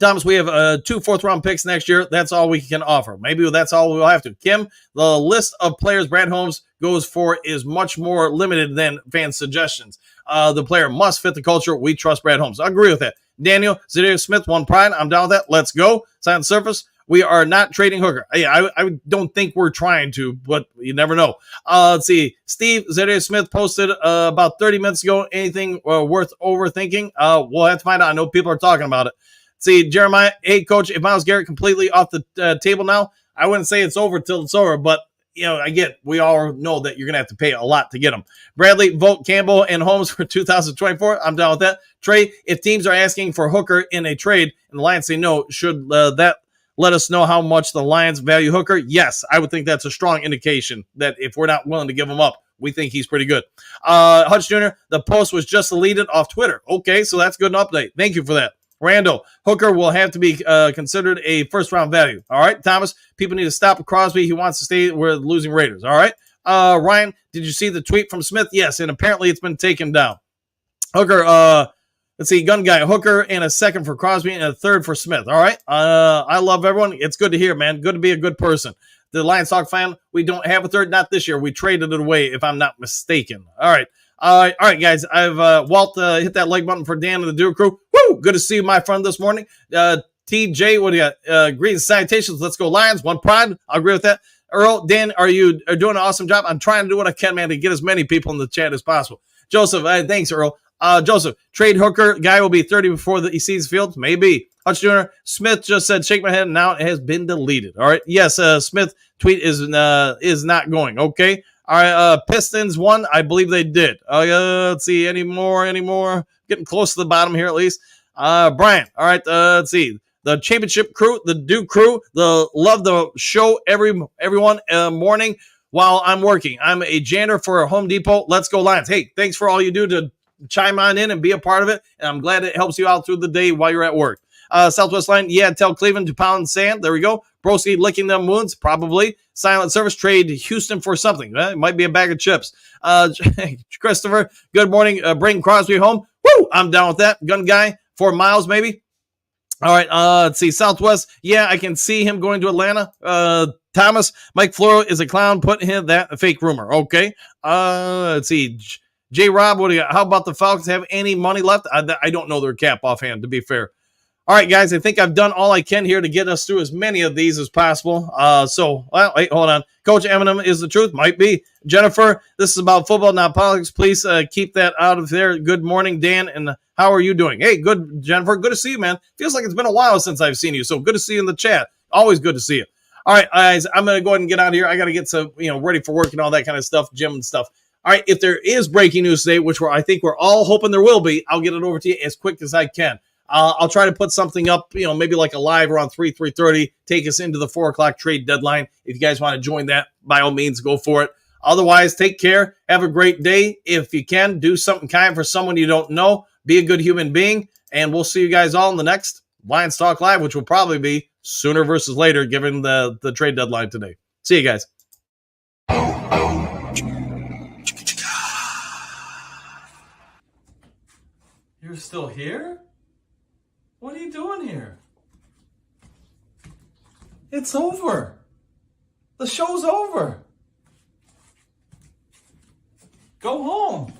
Thomas, we have 2 fourth-round picks next year. That's all we can offer. Maybe that's all we'll have to. Kim, the list of players Brad Holmes goes for is much more limited than fan suggestions. The player must fit the culture. We trust Brad Holmes. I agree with that. Daniel, Zadarius Smith, one pride. I'm down with that. Let's go. Sign the surface. We are not trading Hooker. I don't think we're trying to, but you never know. Let's see. Steve, Zadarius Smith posted about 30 minutes ago. Anything worth overthinking? We'll have to find out. I know people are talking about it. See, Jeremiah, hey, Coach, if Myles Garrett completely off the table now, I wouldn't say it's over till it's over, but, we all know that you're going to have to pay a lot to get him. Bradley, vote Campbell and Holmes for 2024. I'm down with that. Trey, if teams are asking for Hooker in a trade and the Lions say no, should that let us know how much the Lions value Hooker? Yes, I would think that's a strong indication that if we're not willing to give him up, we think he's pretty good. Hutch Jr., the post was just deleted off Twitter. Okay, so that's good an update. Thank you for that. Randall, Hooker will have to be considered a first-round value. All right, Thomas, people need to stop Crosby. He wants to stay with losing Raiders. All right. Ryan, did you see the tweet from Smith? Yes, and apparently it's been taken down. Hooker, let's see, gun guy, Hooker, and a second for Crosby and a third for Smith. All right. I love everyone. It's good to hear, man. Good to be a good person. The Lions Talk fan, we don't have a third. Not this year. We traded it away, if I'm not mistaken. All right. All right, guys. I've Walt hit that like button for Dan and the Duke Crew. Woo! Good to see you, my friend, this morning. TJ, what do you got? Greetings, salutations. Let's go, Lions. One pride. I agree with that. Earl, Dan, are doing an awesome job? I'm trying to do what I can, man, to get as many people in the chat as possible. Joseph, thanks, Earl. Joseph, trade Hooker. Guy will be 30 before he sees the field. Maybe. Hutch Jr. Smith just said, shake my head, and now it has been deleted. All right. Yes, Smith tweet is not going. Okay. All right, Pistons won. I believe they did. Let's see, any more? Getting close to the bottom here at least. Brian, all right, let's see. The championship crew, the Duke crew, love the show everyone morning while I'm working. I'm a janitor for Home Depot. Let's go Lions. Hey, thanks for all you do to chime on in and be a part of it. And I'm glad it helps you out through the day while you're at work. Southwest line, yeah, tell Cleveland to pound sand. There we go. Broski licking them wounds, probably. Silent service, trade Houston for something. It might be a bag of chips. Christopher, good morning. Bring Crosby home. Woo! I'm down with that. Gun guy, 4 miles maybe. All right, let's see. Southwest, yeah, I can see him going to Atlanta. Thomas, Mike Floro is a clown. Put him that fake rumor. Okay. Let's see. J. Rob, what do you got? How about the Falcons have any money left? I don't know their cap offhand, to be fair. All right, guys, I think I've done all I can here to get us through as many of these as possible. Wait, hold on. Coach Eminem is the truth. Might be. Jennifer, this is about football, not politics. Please keep that out of there. Good morning, Dan, and how are you doing? Hey, good, Jennifer. Good to see you, man. Feels like it's been a while since I've seen you, so good to see you in the chat. Always good to see you. All right, guys, I'm going to go ahead and get out of here. I got to get some, ready for work and all that kind of stuff, gym and stuff. All right, if there is breaking news today, which I think we're all hoping there will be, I'll get it over to you as quick as I can. I'll try to put something up, maybe like a live around 3:30, take us into the 4 o'clock trade deadline. If you guys want to join that, by all means, go for it. Otherwise, take care. Have a great day. If you can, do something kind for someone you don't know. Be a good human being. And we'll see you guys all in the next Lions Talk Live, which will probably be sooner versus later, given the trade deadline today. See you guys. You're still here? What are you doing here? It's over. The show's over. Go home.